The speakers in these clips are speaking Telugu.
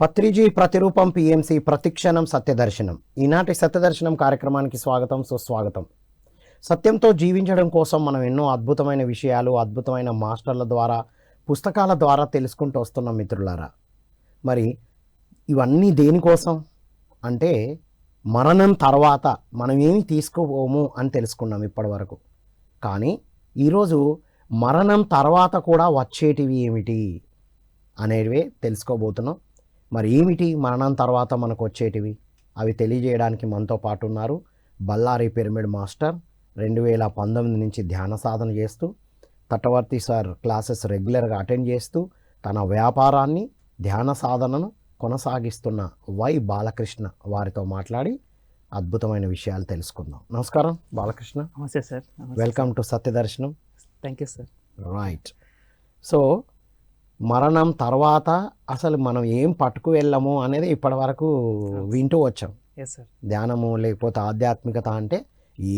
పత్రిజీ ప్రతిరూపం పిఎంసి ప్రతిక్షణం సత్యదర్శనం. ఈనాటి సత్యదర్శనం కార్యక్రమానికి స్వాగతం, సుస్వాగతం. సత్యంతో జీవించడం కోసం మనం ఎన్నో అద్భుతమైన విషయాలు అద్భుతమైన మాస్టర్ల ద్వారా పుస్తకాల ద్వారా తెలుసుకుంటూ వస్తున్నాం మిత్రులారా. మరి ఇవన్నీ దేనికోసం అంటే మరణం తర్వాత మనం ఏమి తీసుకోబోము అని తెలుసుకున్నాం ఇప్పటి వరకు. కానీ ఈరోజు మరణం తర్వాత కూడా వచ్చేటివి ఏమిటి అనేవే తెలుసుకోబోతున్నాం. మరి ఏమిటి మరణం తర్వాత మనకు వచ్చేటివి అవి తెలియజేయడానికి మనతో పాటు ఉన్నారు బళ్ళారి పిరమిడ్ మాస్టర్. 2019 నుంచి ధ్యాన సాధన చేస్తూ తటవర్తి సార్ క్లాసెస్ రెగ్యులర్గా అటెండ్ చేస్తూ తన వ్యాపారాన్ని ధ్యాన సాధనను కొనసాగిస్తున్న వై బాలకృష్ణ వారితో మాట్లాడి అద్భుతమైన విషయాలు తెలుసుకుందాం. నమస్కారం బాలకృష్ణ. నమస్తే sir. Welcome to Satyadarshanam. Thank you sir. Right. So మరణం తర్వాత అసలు మనం ఏం పట్టుకు వెళ్ళము అనేది ఇప్పటి వరకు వింటూ వచ్చాం. Yes sir. ధ్యానము లేకపోతే ఆధ్యాత్మికత అంటే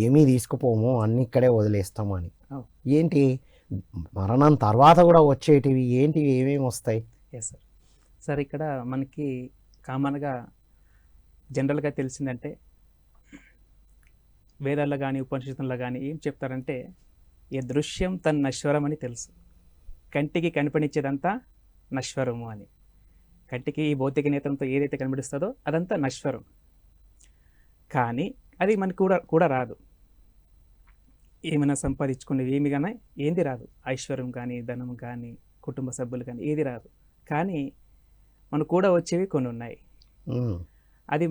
ఏమీ తీసుకుపోము, అన్ని ఇక్కడే వదిలేస్తాము అని. ఏంటి మరణం తర్వాత కూడా వచ్చేటివి ఏంటి, ఏమేమి వస్తాయి? Yes sir. సార్ ఇక్కడ మనకి కామన్గా జనరల్గా తెలిసిందంటే వేదాల్లో కానీ ఉపనిషత్తుల్లో కానీ ఏం చెప్తారంటే ఏ దృశ్యం తన నశ్వరం అని తెలుసు, కంటికి కనిపించేదంతా నశ్వరము అని. కంటికి ఈ భౌతిక నేత్రంతో ఏదైతే కనిపిస్తుందో అదంతా నశ్వరం. కానీ అది మనకి కూడా రాదు. ఏమైనా సంపాదించుకునేది ఏమి కానీ ఏంది రాదు. ఐశ్వర్యం కానీ ధనం కానీ కుటుంబ సభ్యులు కానీ ఏది రాదు. కానీ మనకు కూడా వచ్చేవి కొన్ని ఉన్నాయి. అది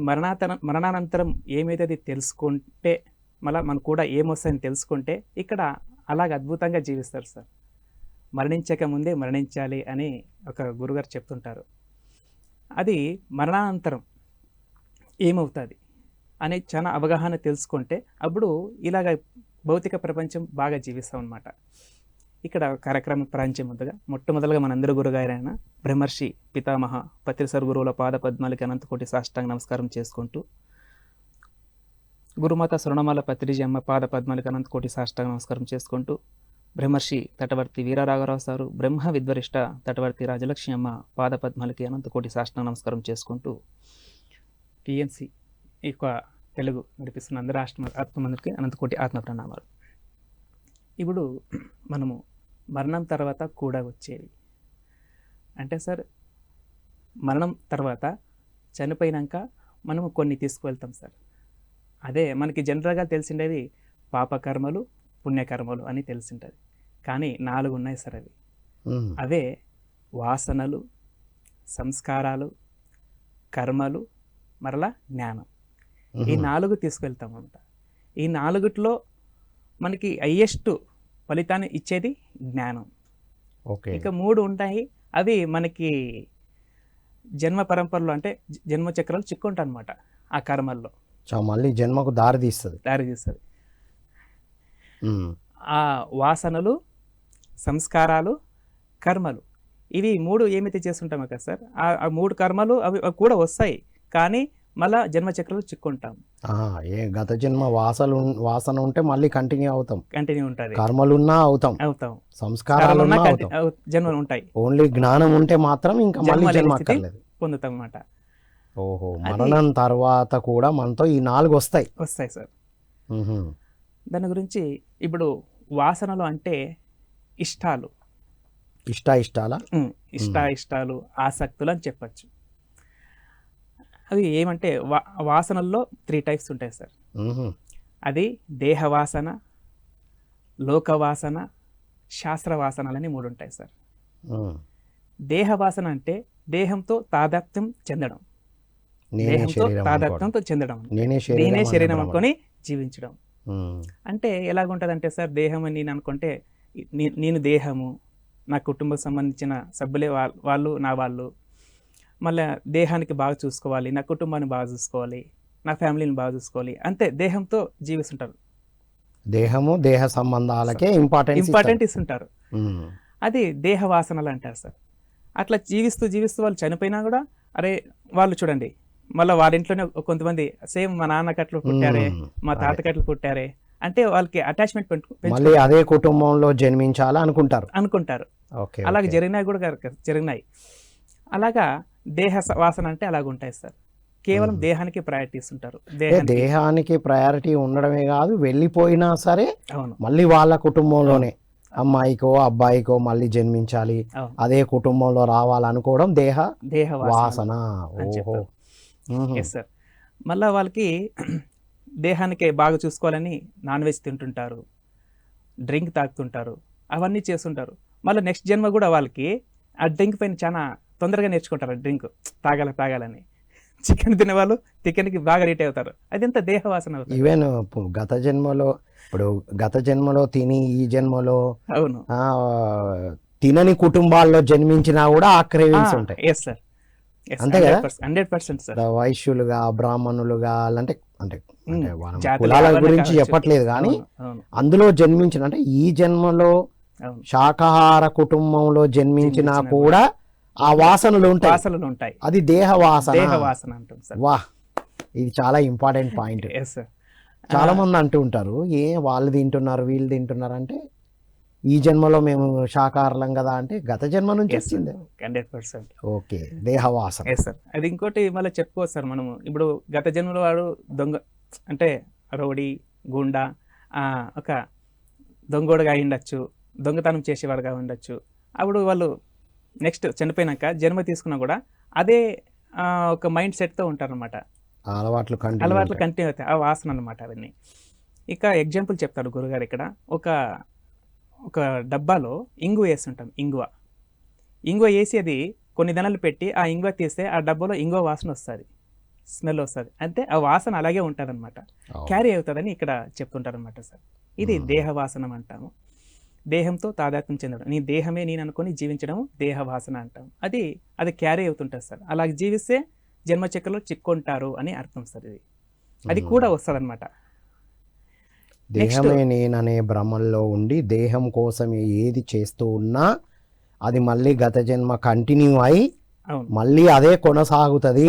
మరణానంతరం ఏమైతే అది తెలుసుకుంటే మళ్ళీ మనకు కూడా ఏమొస్తాయని తెలుసుకుంటే ఇక్కడ అలాగ అద్భుతంగా జీవిస్తారు సార్. మరణించక ముందే మరణించాలి అని ఒక గురుగారు చెప్తుంటారు. అది మరణానంతరం ఏమవుతుంది అనే చాలా అవగాహన తెలుసుకుంటే అప్పుడు ఇలాగ భౌతిక ప్రపంచం బాగా జీవిస్తాం అన్నమాట. ఇక్కడ కార్యక్రమం ప్రారంభించే ముందుగా మొట్టమొదలుగా మనందరి గురుగారైన బ్రహ్మర్షి పితామహ పత్రిసర్ గురువుల పాద పద్మాలకి అనంతకోటి సాష్టాంగ నమస్కారం చేసుకుంటూ, గురుమాత సురణమాల పత్రిజీ అమ్మ పాద పద్మాలకి అనంతకోటి సాష్టాంగ నమస్కారం చేసుకుంటూ, బ్రహ్మర్షి తటవర్తి వీరరాఘవరావు సారు బ్రహ్మ విద్వరిష్ట తటవర్తి రాజలక్ష్మి అమ్మ పాద పద్మాలకి అనంతకోటి సాష్టాంగ నమస్కారం చేసుకుంటూ, టీఎన్సి ఈ తెలుగు నడిపిస్తున్న అందరి ఆత్మమందికి అనంతకోటి ఆత్మ ప్రణామాలు. ఇప్పుడు మనము మరణం తర్వాత కూడా వచ్చేవి అంటే సార్, మరణం తర్వాత చనిపోయినాక మనము కొన్ని తీసుకువెళ్తాం సార్. అదే మనకి జనరల్గా తెలిసిండేవి పాపకర్మలు పుణ్యకర్మలు అని తెలిసింటుంది. కానీ 4 ఉన్నాయి సార్. అవి అవే వాసనలు, సంస్కారాలు, కర్మలు, మరలా జ్ఞానం. ఈ 4 తీసుకెళ్తాం అన్నమాట. ఈ 4లో మనకి హైయెస్ట్ ఫలితాన్ని ఇచ్చేది జ్ఞానం. ఓకే. ఇక 3 ఉంటాయి. అవి మనకి జన్మ పరంపరలో అంటే జన్మ చక్రాలు చిక్కుంటాయి అన్నమాట. ఆ కర్మల్లో మళ్ళీ జన్మకు దారి తీస్తుంది. ఆ వాసనలు, సంస్కారాలు, కర్మలు, ఇవి 3 ఏమైతే చేస్తుంటామో కదా సార్, ఆ 3 కర్మలు అవి కూడా వస్తాయి. కానీ మళ్ళా జన్మచక్రాలు చిక్కుంటాం. గత జన్మ వాసన ఉంటే మళ్ళీ కంటిన్యూ ఉంటుంది. కర్మలున్నా అవుతాం, సంస్కారాలు జన్మలు ఉంటాయి. ఓన్లీ జ్ఞానం ఉంటే మాత్రం ఇంకా మళ్ళీ జన్మ పొందుతాం అన్నమాట. ఓహో. మరణం తర్వాత కూడా మనతో ఈ 4 వస్తాయి సార్. దాని గురించి ఇప్పుడు వాసనలు అంటే ఇష్టాలు, ఇష్టాలు, ఆసక్తులు అని చెప్పచ్చు. అవి ఏమంటే వాసనల్లో 3 టైప్స్ ఉంటాయి సార్. అది దేహవాసన, లోకవాసన, శాస్త్రవాసనలని 3 ఉంటాయి సార్. దేహవాసన అంటే దేహంతో తాదాత్మ్యం చెందడం, నేనే శరీరం అనుకొని జీవించడం. అంటే ఎలాగుంటుందంటే సార్, దేహం అని నేను అనుకుంటే నేను దేహము, నా కుటుంబం సంబంధించిన సభ్యులే వాళ్ళు నా వాళ్ళు, మళ్ళీ దేహానికి బాగా చూసుకోవాలి, నా కుటుంబాన్ని బాగా చూసుకోవాలి, నా ఫ్యామిలీని బాగా చూసుకోవాలి, అంతే దేహంతో జీవిస్తుంటారు. దేహము దేహ సంబంధాలకే ఇంపార్టెంట్ ఇస్తుంటారు. అది దేహ వాసనలు అంటారు సార్. అట్లా జీవిస్తూ వాళ్ళు చనిపోయినా కూడా అరే వాళ్ళు చూడండి మళ్ళీ వారింట్లోనే కొంతమంది సేమ్ మా నాన్నకట్లు పుట్టారే, మా తాతకట్లు పుట్టారే అంటే వాళ్ళకి అటాచ్మెంట్ మళ్ళీ అదే కుటుంబంలో జన్మించాలా అనుకుంటారు. అలాగే జరిగినాయి. అలాగా దేహ వాసన అంటే అలాగుంటాయి సార్. కేవలం దేహానికి ప్రయారిటీస్ ఉంటారు. దేహానికి ప్రయారిటీ ఉండడమే కాదు, వెళ్ళిపోయినా సరే అవును మళ్ళీ వాళ్ళ కుటుంబంలోనే అమ్మాయికో అబ్బాయికో మళ్ళీ జన్మించాలి, అవును. అదే కుటుంబంలో రావాలనుకోవడం దేహ దేహ వాసన. అని ఓహో. చెప్తారు. మ్మ్. Yes sir. మళ్ళీ వాళ్ళకి దేహానికి బాగా చూసుకోవాలని నాన్ వెజ్ తింటుంటారు, డ్రింక్ తాగుతుంటారు, అవన్నీ చేస్తుంటారు. మళ్ళీ నెక్స్ట్ జన్మ కూడా వాళ్ళకి ఆ డ్రింక్ పైన చాలా తొందరగా నేర్చుకుంటారు. డ్రింక్ తాగాలని. చికెన్ తినేవాళ్ళు చికెన్కి బాగా రేట్ అవుతారు. అదంతా దేహ వాసన అవుతుంది. ఈవెన్ గత జన్మలో తిని ఈ జన్మలో అవును. తినని కుటుంబాల్లో జన్మించినా కూడా ఆ క్రేవింగ్స్ ఉంటాయి. Yes sir. అంతే కదా? 100% సార్. వైశ్యులుగా, బ్రాహ్మణులుగా, అంటే అంటే అంటే వాళ్ళ జాతులు కులాల అవన్నీ గురించి కావచ్చు. చెప్పట్లేదు కానీ అవును అందులో జన్మించిన, అంటే ఈ జన్మలో అవును. శాకాహార కుటుంబంలో జన్మించినా జన్మించినా కూడా ఆ వాసనలు ఉంటాయి. వాసనలు ఉంటాయి. అది దేహ వాసన. దేహ వాసన అంటాం సార్. వాహ్, ఇది చాలా ఇంపార్టెంట్ పాయింట్. Yes sir. చాలా మంది అంటూ ఉంటారు, వాళ్ళు తింటున్నారు వీళ్ళు తింటున్నారు అంటే ఈ జన్మలో మేము శాకాహారం కదా అంటే గత జన్మ నుంచి వచ్చింది. 100%. ఓకే, దేహ వాసన. Yes sir. అది ఇంకోటి మళ్ళీ చెప్పుకోవచ్చు సార్. మనము ఇప్పుడు గత జన్మలో వాడు దొంగ అంటే రౌడీ, గుండా, ఒక దొంగోడుగా ఉండొచ్చు, దొంగతనం చేసేవాడుగా ఉండొచ్చు. అప్పుడు వాళ్ళు నెక్స్ట్ చనిపోయినాక జన్మ తీసుకున్నా కూడా అదే ఒక మైండ్ సెట్తో ఉంటారనమాట. అలవాట్లు కంటిన్యూ అవుతాయి. ఆ వాసన అనమాట అవన్నీ. ఇక ఎగ్జాంపుల్ చెప్తాడు గురుగారు ఇక్కడ. ఒక డబ్బాలో ఇంగువ వేసి ఉంటాం. ఇంగువ వేసి అది కొన్ని దినాలు పెట్టి ఆ ఇంగువ తీస్తే ఆ డబ్బాలో ఇంగువ వాసన వస్తుంది, స్మెల్ వస్తుంది. అంటే ఆ వాసన అలాగే ఉంటుంది అనమాట, క్యారీ అవుతుందని ఇక్కడ చెప్తుంటారు అనమాట సార్. ఇది దేహ వాసనం అంటాము. దేహంతో తాదాత్మ్యం చెందడం, నీ దేహమే నేను అనుకొని జీవించడం దేహ వాసన అంటాం. అది క్యారీ అవుతుంటుంది సార్. అలా జీవిస్తే జన్మచక్రంలో చిక్కుంటారు అని అర్థం సార్. అది కూడా వస్తుంది అనమాట. దేహమే నేననే భ్రమల్లో ఉండి దేహం కోసం ఏది చేస్తూ ఉన్నా అది మళ్ళీ గత జన్మ కంటిన్యూ అయి మళ్ళీ అదే కొనసాగుతుంది,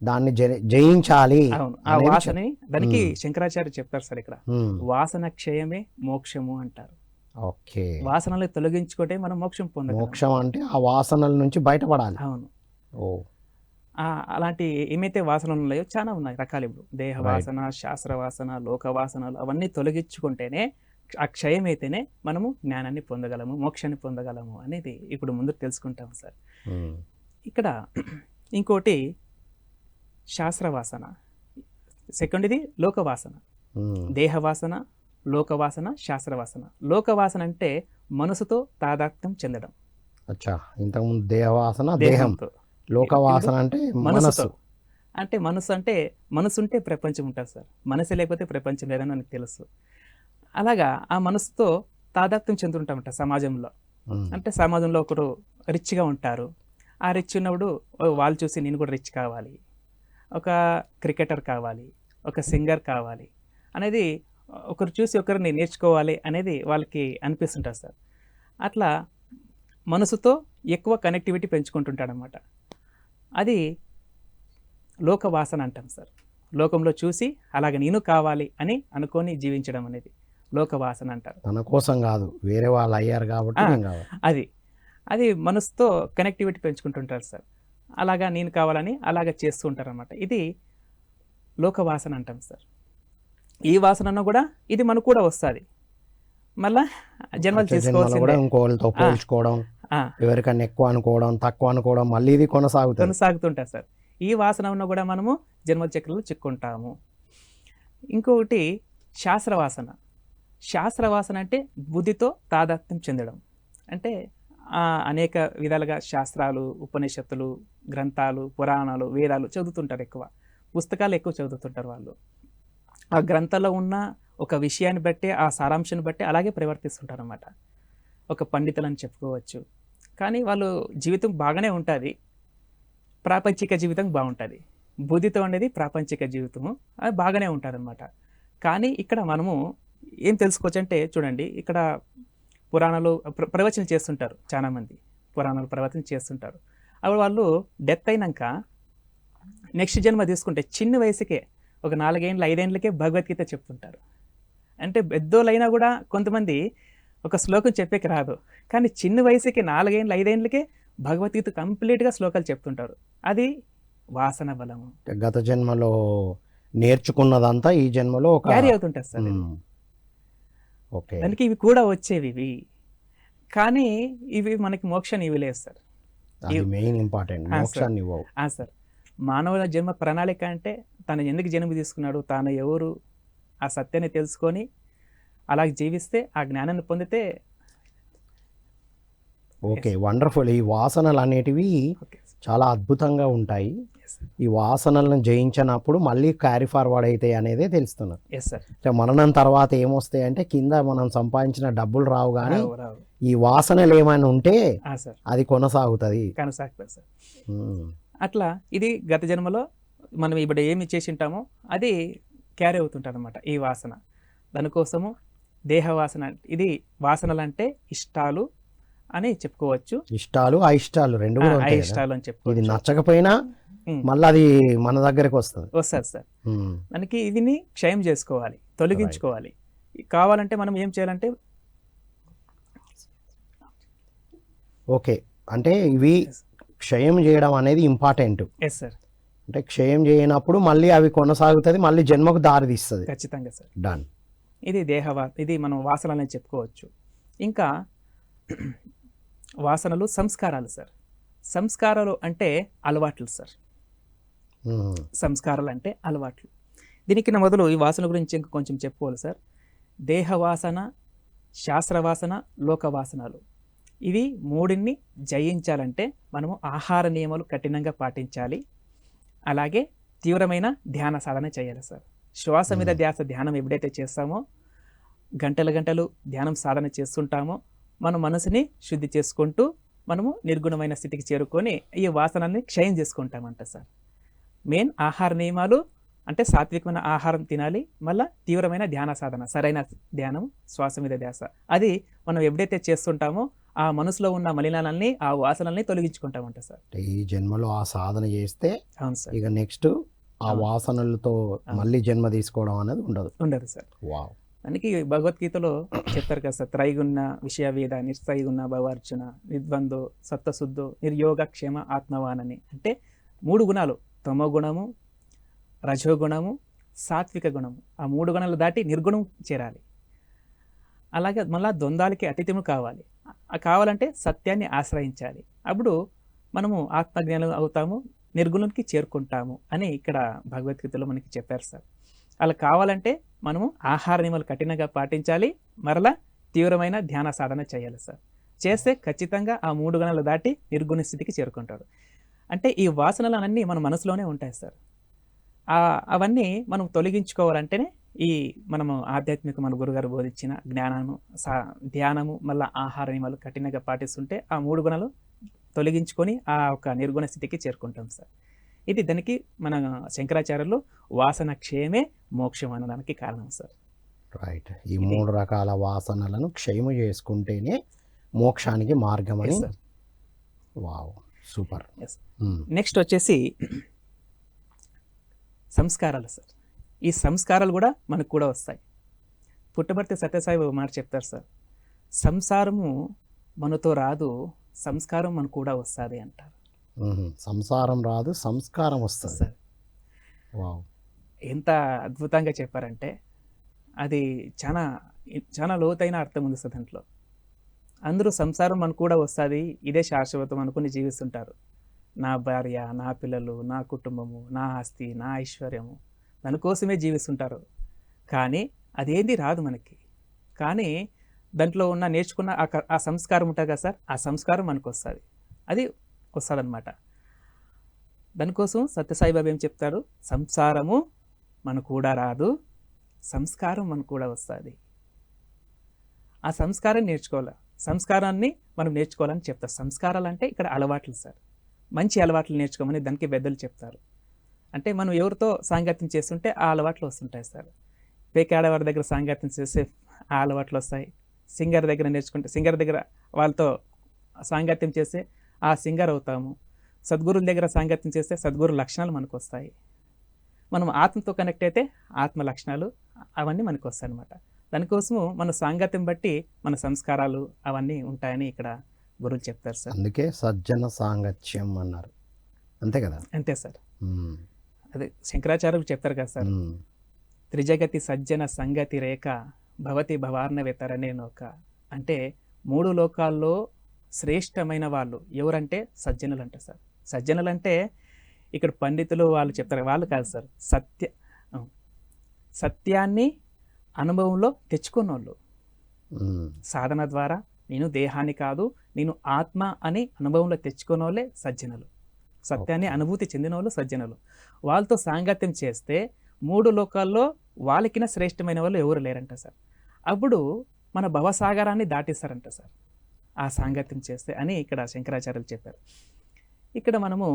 దాన్ని జయించాలి. అవును. ఆ వాసనే దానికి శంకరాచార్య చెప్తారు సార్ ఇక్కడ, వాసన క్షయమే మోక్షము అంటారు. ఓకే, వాసనలు తొలగించుకుంటే మనం మోక్షం పొందాలి. మోక్షం అంటే ఆ వాసనల నుంచి బయటపడాలి. అవును. ఓ, అలాంటి ఏమైతే వాసనలు ఉన్నాయో చాలా ఉన్నాయి రకాలు. ఇప్పుడు దేహ వాసన, శాస్త్ర వాసన, లోక వాసనలు అవన్నీ తొలగించుకుంటేనే, ఆ క్షయం అయితేనే మనము జ్ఞానాన్ని పొందగలము, మోక్షాన్ని పొందగలము అనేది ఇప్పుడు ముందు తెలుసుకుంటాం సార్. ఇక్కడ ఇంకోటి శాస్త్రవాసన, సెకండ్ ఇది లోకవాసన. దేహవాసన, లోకవాసన, శాస్త్రవాసన. లోకవాసన అంటే మనసుతో తాదాత్మ్యం చెందడం. ఇంతకుముందు దేహవాసన దేహంతో, లోకవాసన అంటే మనసు. అంటే మనసు ఉంటే ప్రపంచం ఉంటుంది సార్. మనసు లేకపోతే ప్రపంచం లేదని మనకు తెలుసు. అలాగా ఆ మనసుతో తాదాత్మ్యం చెందుతుంటామంట సమాజంలో. అంటే సమాజంలో ఒకరు రిచ్గా ఉంటారు. ఆ రిచ్ ఉన్నప్పుడు వాళ్ళు చూసి నేను కూడా రిచ్ కావాలి, ఒక క్రికెటర్ కావాలి, ఒక సింగర్ కావాలి అనేది ఒకరు చూసి ఒకరిని నేర్చుకోవాలి అనేది వాళ్ళకి అనిపిస్తుంటుంది సార్. అట్లా మనసుతో ఎక్కువ కనెక్టివిటీ పెంచుకుంటుంటాడనమాట. అది లోకవాసన అంటాం సార్. లోకంలో చూసి అలాగ నేను కావాలి అని అనుకొని జీవించడం అనేది లోకవాసన అంటారు. తన కోసం కాదు, వేరే వాళ్ళు అయ్యారు కాబట్టి అది మనసుతో కనెక్టివిటీ పెంచుకుంటుంటారు సార్. అలాగా నేను కావాలని అలాగ చేస్తూ ఉంటారు అనమాట. ఇది లోకవాసన అంటాం సార్. ఈ వాసన కూడా ఇది మనకు కూడా వస్తుంది. మళ్ళా జన్మలు చేసుకోవాల్సిందే, ఇంకోళ్ళతో పోల్చుకోవడం, ఎవరికన్నా ఎక్కువ అనుకోవడం, తక్కువ అనుకోవడం, మళ్ళీ ఇది కొనసాగుతుంటారు సార్. ఈ వాసన ఉన్న కూడా మనము జన్మల చక్రంలో చిక్కుంటాము. ఇంకొకటి శాస్త్రవాసన. శాస్త్రవాసన అంటే బుద్ధితో తాదాత్మ్యం చెందడం. అంటే అనేక విధాలుగా శాస్త్రాలు, ఉపనిషత్తులు, గ్రంథాలు, పురాణాలు, వేదాలు చదువుతుంటారు. ఎక్కువ పుస్తకాలు ఎక్కువ చదువుతుంటారు వాళ్ళు. ఆ గ్రంథంలో ఉన్న ఒక విషయాన్ని బట్టి, ఆ సారాంశాన్ని బట్టి అలాగే ప్రవర్తిస్తుంటారు అన్నమాట. ఒక పండితులని చెప్పుకోవచ్చు. కానీ వాళ్ళు జీవితం బాగానే ఉంటుంది, ప్రాపంచిక జీవితం బాగుంటుంది. బుద్ధితో అనేది ప్రాపంచిక జీవితము అది బాగానే ఉంటుంది అన్నమాట. కానీ ఇక్కడ మనము ఏం తెలుసుకోవచ్చు అంటే, చూడండి ఇక్కడ పురాణాలు ప్రవచనం చేస్తుంటారు చాలామంది, పురాణాలు ప్రవచనం చేస్తుంటారు. అప్పుడు వాళ్ళు డెత్ అయినాక నెక్స్ట్ జన్మ తీసుకుంటే చిన్న వయసుకే ఒక 4 ఏళ్ళు 5 ఏళ్ళకే భగవద్గీత చెప్తుంటారు. అంటే పెద్దోళ్ళైనా కూడా కొంతమంది ఒక శ్లోకం చెప్పేకి రాదు, కానీ చిన్న వయసుకి 4 ఏళ్ళు 5 ఏళ్ళకే భగవద్గీత కంప్లీట్గా శ్లోకాలు చెప్తుంటారు. అది వాసన బలము గత జన్మలో నేర్చుకున్నదంతా ఈ జన్మలో ఒక క్యారీ అవుతుంటుంది సార్. ఓకే. దానికి ఇవి కూడా వచ్చేవి ఇవి, కానీ ఇవి మనకి మోక్షాన్ని ఇవ్వలేదు సార్. అది మెయిన్ ఇంపార్టెంట్, మోక్షాన్ని ఇవ్వవు. సార్, మానవుల జన్మ ప్రణాళిక అంటే తను ఎందుకు జన్మ తీసుకున్నాడు, తాను ఎవరు, ఆ సత్యాన్ని తెలుసుకొని అలా జీవిస్తే, ఆ జ్ఞానాన్ని పొందితే. Okay, wonderful. ఈ వాసనలు అనేటివి చాలా అద్భుతంగా ఉంటాయి. ఈ వాసనలను జయించినప్పుడు మళ్ళీ క్యారీ ఫార్వర్డ్ అవుతాయి అనేదే తెలుస్తున్నారు. Yes sir. మరణం తర్వాత ఏమొస్తాయి అంటే కింద మనం సంపాదించిన డబ్బులు రావు, కానీ ఈ వాసనలు ఏమైనా ఉంటే అది కొనసాగుతుంది. సార్. అట్లా ఇది గత జన్మలో మనం ఇప్పుడు ఏమి చేసి ఉంటామో అది క్యారీ అవుతుంటుంది అనమాట ఈ వాసన. దానికోసము దేహ వాసన, ఇది వాసనలు అంటే ఇష్టాలు అని చెప్పుకోవచ్చు. ఇష్టాలు అయిష్టాలు రెండు కూడా ఉంటాయి కదా. అయిష్టాలు అని ఇది చెప్పుకోవచ్చు. నచ్చకపోయినా మళ్ళీ అది మన దగ్గరకు వస్తుంది సార్. మనకి ఇదిని క్షయం చేసుకోవాలి, తొలగించుకోవాలి. కావాలంటే మనం ఏం చేయాలంటే, ఓకే, అంటే ఇవి క్షయం చేయడం అనేది ఇంపార్టెంట్. Yes sir. అంటే క్షయం చేయనప్పుడు మళ్ళీ అవి కొనసాగుతుంది, మళ్ళీ జన్మకు దారి తీస్తుంది. ఖచ్చితంగా సార్. డన్. ఇది ఇది మనం వాసనలు అని చెప్పుకోవచ్చు. ఇంకా వాసనలు సంస్కారాలు సార్. సంస్కారాలు అంటే అలవాట్లు సార్. సంస్కారాలు అంటే అలవాట్లు. దీనికి మొదలు ఈ వాసన గురించి ఇంకా కొంచెం చెప్పుకోవాలి సార్. దేహ వాసన, శాస్త్రవాసన, లోకవాసనలు, ఇవి మూడిని జయించాలంటే మనము ఆహార నియమాలు కఠినంగా పాటించాలి. అలాగే తీవ్రమైన ధ్యాన సాధన చేయాలి సార్. శ్వాస మీద ధ్యానం ఎప్పుడైతే చేస్తామో, గంటలు ధ్యానం సాధన చేస్తుంటామో, మన మనసుని శుద్ధి చేసుకుంటూ మనము నిర్గుణమైన స్థితికి చేరుకొని ఈ వాసనల్ని క్షయం చేసుకుంటామంట సార్. మెయిన్ ఆహార నియమాలు అంటే సాత్వికమైన ఆహారం తినాలి, మళ్ళీ తీవ్రమైన ధ్యాన సాధన, సరైన ధ్యానం, శ్వాస మీద ధ్యాస, అది మనం ఎప్పుడైతే చేస్తుంటామో ఆ మనసులో ఉన్న మలినాలన్నీ, ఆ వాసనల్ని తొలగించుకుంటామంట సార్. ఈ జన్మలో ఆ సాధన చేస్తే అవును సార్, ఇక నెక్స్ట్ ఆ వాసనలతో మళ్ళీ జన్మ తీసుకోవడం అనేది ఉండదు సార్. వావ్. దానికి భగవద్గీతలో చెప్తారు కదా సార్, త్రైగుణ విషయ వేద నిర్త్రైగుణ భవార్జున నిర్ద్వందో సత్వశుద్ధో నిర్యోగ క్షేమ ఆత్మవాన్ అని. అంటే 3 గుణాలు, తమో గుణము, రజోగుణము, సాత్విక గుణము, ఆ 3 గుణాలు దాటి నిర్గుణం చేరాలి. అలాగే మళ్ళీ ద్వంద్వాలకి అతీతము కావాలి. కావాలంటే సత్యాన్ని ఆశ్రయించాలి. అప్పుడు మనము ఆత్మజ్ఞానం అవుతాము, నిర్గుణానికి చేరుకుంటాము అని ఇక్కడ భగవద్గీతలో మనకి చెప్పారు సార్. అలా కావాలంటే మనము ఆహార నియమాలు కఠినంగా పాటించాలి, మరలా తీవ్రమైన ధ్యాన సాధన చేయాలి సార్. చేస్తే ఖచ్చితంగా ఆ 3 గుణాలు దాటి నిర్గుణ స్థితికి చేరుకుంటాడు. అంటే ఈ వాసనలు అన్నీ మన మనసులోనే ఉంటాయి సార్. అవన్నీ మనం తొలగించుకోవాలంటేనే ఈ మనము ఆధ్యాత్మిక మన గురుగారు బోధించిన జ్ఞానము, ధ్యానము, మళ్ళీ ఆహార నియమాలు కఠినంగా పాటిస్తుంటే ఆ 3 గుణాలు తొలగించుకొని ఆ ఒక నిర్గుణ స్థితికి చేరుకుంటాం సార్. ఇది దానికి మన శంకరాచార్యులు వాసన క్షయమే మోక్షం అనడానికి కారణం సార్. రైట్. ఈ 3 రకాల వాసనలను క్షయము చేసుకుంటేనే మోక్షానికి మార్గం అని. Wow, super. నెక్స్ట్ వచ్చేసి సంస్కారాలు సార్. ఈ సంస్కారాలు కూడా మనకు కూడా వస్తాయి. పుట్టపర్తి సత్యసాయి ఒక మాట చెప్తారు సార్, సంసారము మనతో రాదు, సంస్కారం మనకు కూడా వస్తుంది అంటారు. సంసారం రాదు, సంస్కారం వస్తుంది సార్. వావ్, ఎంత అద్భుతంగా చెప్పారంటే అది చాలా చాలా లోతైన అర్థం ఉంది సార్ దాంట్లో. అందరూ సంసారం మనకు కూడా వస్తుంది, ఇదే శాశ్వతం అనుకుని జీవిస్తుంటారు. నా భార్య, నా పిల్లలు, నా కుటుంబము, నా ఆస్తి, నా ఐశ్వర్యము, దానికోసమే జీవిస్తుంటారు. కానీ అదేంది రాదు మనకి. కానీ దాంట్లో ఉన్న నేర్చుకున్న ఆ సంస్కారం ఉంటుంది కదా సార్, ఆ సంస్కారం మనకు వస్తుంది, అది వస్తుంది అనమాట. దానికోసం సత్యసాయిబాబు ఏం చెప్తారు, సంసారము మనకు కూడా రాదు, సంస్కారం మనకు కూడా వస్తుంది. ఆ సంస్కారం నేర్చుకోవాలి, సంస్కారాన్ని మనం నేర్చుకోవాలని చెప్తారు. సంస్కారాలు అంటే ఇక్కడ అలవాట్లు సార్, మంచి అలవాట్లు నేర్చుకోమని దానికి పెద్దలు చెప్తారు. అంటే మనం ఎవరితో సాంగత్యం చేస్తుంటే ఆ అలవాట్లు వస్తుంటాయి సార్. పేకాడవారి దగ్గర సాంగత్యం చేస్తే ఆ అలవాట్లు వస్తాయి. సింగర్ దగ్గర నేర్చుకుంటే, సింగర్ దగ్గర వాళ్ళతో సాంగత్యం చేస్తే ఆ సింగర్ అవుతాము. సద్గురుల దగ్గర సాంగత్యం చేస్తే సద్గురు లక్షణాలు మనకు వస్తాయి. మనం ఆత్మతో కనెక్ట్ అయితే ఆత్మ లక్షణాలు అవన్నీ మనకు వస్తాయి అన్నమాట. దానికోసము మన సాంగత్యం బట్టి మన సంస్కారాలు అవన్నీ ఉంటాయని ఇక్కడ గురువులు చెప్తారు సార్. అందుకే సజ్జన సాంగత్యం అన్నారు, అంతే కదా. అంతే సార్. ఉమ్, అదే శంకరాచార్యులు చెప్తారు కదా సార్, ఉమ్, త్రిజగతి సజ్జన సంగతి రేఖ భవతి భవార్ణవేతరనే నోక. అంటే 3 లోకాల్లో శ్రేష్టమైన వాళ్ళు ఎవరంటే సజ్జనులు అంట సార్. సజ్జనులు అంటే ఇక్కడ పండితులు వాళ్ళు చెప్తారు, వాళ్ళు కాదు సార్, సత్యాన్ని అనుభవంలో తెచ్చుకున్నోళ్ళు. ఉమ్, సాధన ద్వారా నేను దేహాన్ని కాదు, నేను ఆత్మ అని అనుభవంలో తెచ్చుకున్న వాళ్ళే సజ్జనులు. సత్యాన్ని అనుభూతి చెందిన వాళ్ళు సజ్జనులు. వాళ్ళతో సాంగత్యం చేస్తే 3 లోకాల్లో వాళ్ళకిన శ్రేష్టమైన వాళ్ళు ఎవరు లేరంట సార్. అప్పుడు మన భవసాగరాన్ని దాటిస్తారంట సార్ ఆ సాంగత్యం చేస్తే అని ఇక్కడ శంకరాచార్యులు చెప్పారు. ఇక్కడ మనము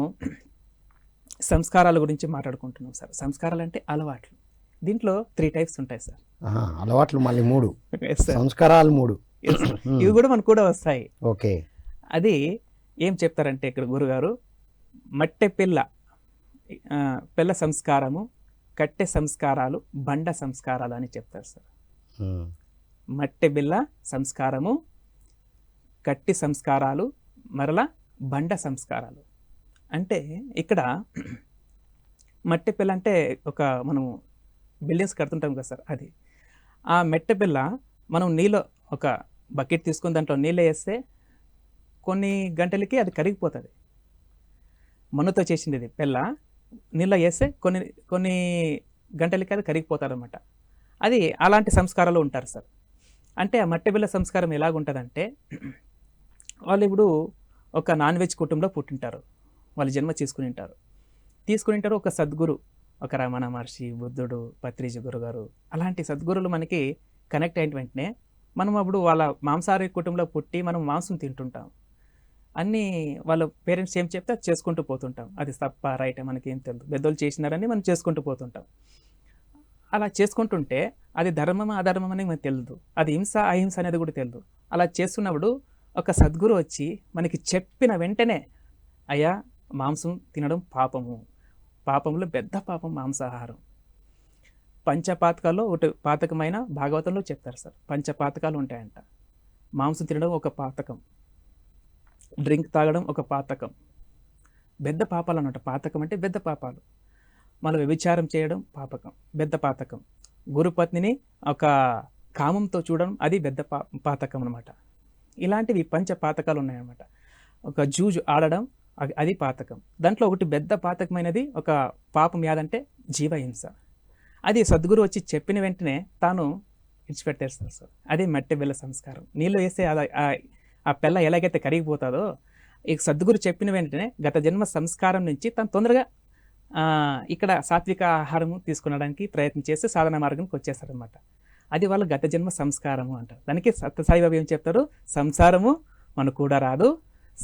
సంస్కారాల గురించి మాట్లాడుకుంటున్నాం సార్. సంస్కారాలు అంటే అలవాట్లు. దీంట్లో 3 టైప్స్ ఉంటాయి సార్. ఆహా, అలవాట్లు మళ్ళీ 3, Yes sir. సంస్కారాలు 3. Yes sir. ఇవి కూడా మనకు కూడా వస్తాయి. ఓకే. అది ఏం చెప్తారంటే ఇక్కడ గురుగారు, మట్టె పిల్ల పిల్ల సంస్కారము, కట్టె సంస్కారాలు, బండ సంస్కారాలు అని చెప్తారు సార్. ఉమ్, మట్టె బిల్ల సంస్కారము, కట్టి సంస్కారాలు, మరలా బండ సంస్కారాలు. అంటే ఇక్కడ మట్టె పిల్ల అంటే ఒక మనం బిల్డింగ్స్ కడుతుంటాం కదా సార్, అది ఆ మెట్టె పిల్ల మనం నీళ్ళు ఒక బకెట్ తీసుకుని దాంట్లో నీళ్ళు వేస్తే కొన్ని గంటలకి అది కరిగిపోతుంది. మన్నుతో చేసింది ఇది పిల్ల, నీళ్ళ వేస్తే కొన్ని గంటలకి అది కరిగిపోతుంది అనమాట. అది అలాంటి సంస్కారాలు ఉంటారు సార్. అంటే ఆ మట్టె బిళ్ళ సంస్కారం ఎలాగుంటుందంటే, వాళ్ళు ఇప్పుడు ఒక నాన్ వెజ్ కుటుంబంలో పుట్టింటారు, వాళ్ళు జన్మ తీసుకుని ఉంటారు. ఒక సద్గురు, ఒక రమణ మహర్షి, బుద్ధుడు, పత్రిజీ గురుగారు, అలాంటి సద్గురులు మనకి కనెక్ట్ అయిన వెంటనే మనం అప్పుడు వాళ్ళ మాంసాహారి కుటుంబంలో పుట్టి మనం మాంసం తింటుంటాం. అన్నీ వాళ్ళ పేరెంట్స్ ఏం చెప్తే అది చేసుకుంటూ పోతుంటాం. అది తప్ప రైట్ మనకి ఏం తెలియదు, పెద్దోళ్ళు చేసినారని మనం చేసుకుంటూ పోతుంటాం. అలా చేసుకుంటుంటే అది ధర్మమా అధర్మం అని మనకు తెలియదు, అది హింస అహింస అనేది కూడా తెలియదు. అలా చేస్తున్నప్పుడు ఒక సద్గురు వచ్చి మనకి చెప్పిన వెంటనే, అయ్యా మాంసం తినడం పాపంలో పెద్ద పాపం మాంసాహారం. పంచపాతకాల్లో ఒకటి పాతకమైన భాగవతంలో చెప్తారు సార్, పంచపాతకాలు ఉంటాయంట. మాంసం తినడం ఒక పాతకం, డ్రింక్ తాగడం ఒక పాతకం, పెద్ద పాపాలు అన్నమాట. పాతకం అంటే పెద్ద పాపాలు. మళ్ళీ వ్యభిచారం చేయడం పాపకం, పెద్ద పాతకం. గురుపత్నిని ఒక కామంతో చూడడం అది పెద్ద పాతకం అనమాట. ఇలాంటివి పంచ పాతకాలు ఉన్నాయన్నమాట. ఒక జూజు ఆడడం అది పాతకం. దాంట్లో ఒకటి పెద్ద పాతకమైనది ఒక పాపం యాదంటే జీవహింస. అది సద్గురు వచ్చి చెప్పిన వెంటనే తాను విడిచిపెట్టేస్తారు సార్. అదే మట్టె బిళ్ళ సంస్కారం. నీళ్ళు వేస్తే ఆ పిల్ల ఎలాగైతే కరిగిపోతుందో, ఈ సద్గురు చెప్పిన వెంటనే గత జన్మ సంస్కారం నుంచి తను తొందరగా ఇక్కడ సాత్విక ఆహారము తీసుకునడానికి ప్రయత్నం చేసి సాధన మార్గంకి వచ్చేస్తారనమాట. అది వాళ్ళ గత జన్మ సంస్కారము అంటారు. దానికి సత్యసాయిబాబు ఏం చెప్తారు, సంసారము మనకు కూడా రాదు,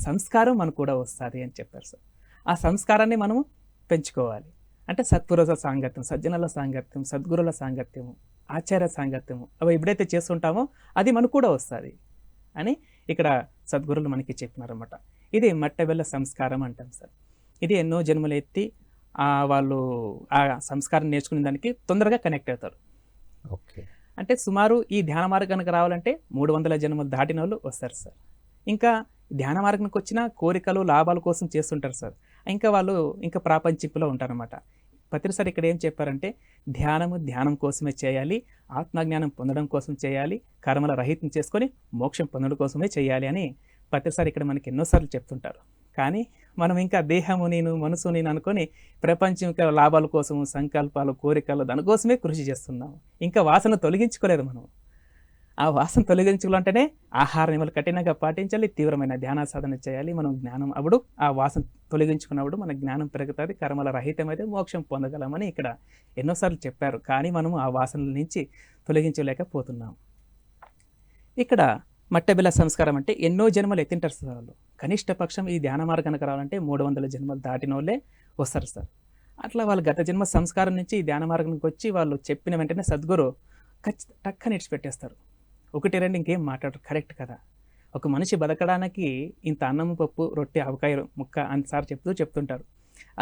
సంస్కారం మనకు కూడా వస్తుంది అని చెప్తారు సార్. ఆ సంస్కారాన్ని మనము పెంచుకోవాలి. అంటే సత్పురుష సాంగత్యం, సజ్జనుల సాంగత్యం, సద్గురుల సాంగత్యము, ఆచార్య సాంగత్యము, అవి ఎప్పుడైతే చేస్తుంటామో అది మనకు కూడా వస్తుంది అని ఇక్కడ సద్గురులు మనకి చెప్పినారన్నమాట. ఇది మట్టెబెల్ల సంస్కారం అంటాం సార్. ఇది ఎన్నో జన్మలు ఎత్తి వాళ్ళు ఆ సంస్కారం నేర్చుకునే దానికి తొందరగా కనెక్ట్ అవుతారు. ఓకే. అంటే సుమారు ఈ ధ్యాన మార్గానికి రావాలంటే 300 జన్మలు దాటిన వాళ్ళు వస్తారు సార్. ఇంకా ధ్యాన మార్గానికి వచ్చిన కోరికలు లాభాల కోసం చేస్తుంటారు సార్. ఇంకా వాళ్ళు ఇంకా ప్రాపంచికలో ఉంటారన్నమాట. ప్రతిసారి ఇక్కడ ఏం చెప్పారంటే, ధ్యానం కోసమే చేయాలి, ఆత్మజ్ఞానం పొందడం కోసం చేయాలి, కర్మల రహితం చేసుకొని మోక్షం పొందడం కోసమే చేయాలి అని ప్రతిసారి ఇక్కడ మనకి ఎన్నోసార్లు చెప్తుంటారు. కానీ మనం ఇంకా దేహము నేను, మనసు నేను అనుకొని ప్రపంచం లాభాల కోసం, సంకల్పాలు, కోరికలు దానికోసమే కృషి చేస్తున్నాము. ఇంకా వాసన తొలగించుకోలేదు మనం. ఆ వాసన తొలగించుకోవాలంటేనే ఆహార నియమాలు కఠినంగా పాటించాలి, తీవ్రమైన ధ్యాన సాధన చేయాలి. మనం జ్ఞానం అప్పుడు ఆ వాసన తొలగించుకున్నప్పుడు మన జ్ఞానం పెరుగుతుంది, కర్మల రహితమైతే మోక్షం పొందగలమని ఇక్కడ ఎన్నోసార్లు చెప్పారు. కానీ మనము ఆ వాసనల నుంచి తొలగించలేకపోతున్నాం. ఇక్కడ మట్టెబిల్ల సంస్కారం అంటే ఎన్నో జన్మలు ఎత్తింటారు సార్ వాళ్ళు. కనిష్ట పక్షం ఈ ధ్యాన మార్గానికి రావాలంటే 300 జన్మలు దాటిన వాళ్ళే వస్తారు సార్. అట్లా వాళ్ళు గత జన్మ సంస్కారం నుంచి ఈ ధ్యాన మార్గానికి వచ్చి వాళ్ళు చెప్పిన వెంటనే సద్గురు టక్కని ఇడిచిపెట్టేస్తారు. 1-2 ఇంకేం మాట్లాడరు. కరెక్ట్ కదా, ఒక మనిషి బతకడానికి ఇంత అన్నం, పప్పు, రొట్టె, ఆవకాయ ముక్క అంతసారి చెప్తుంటారు,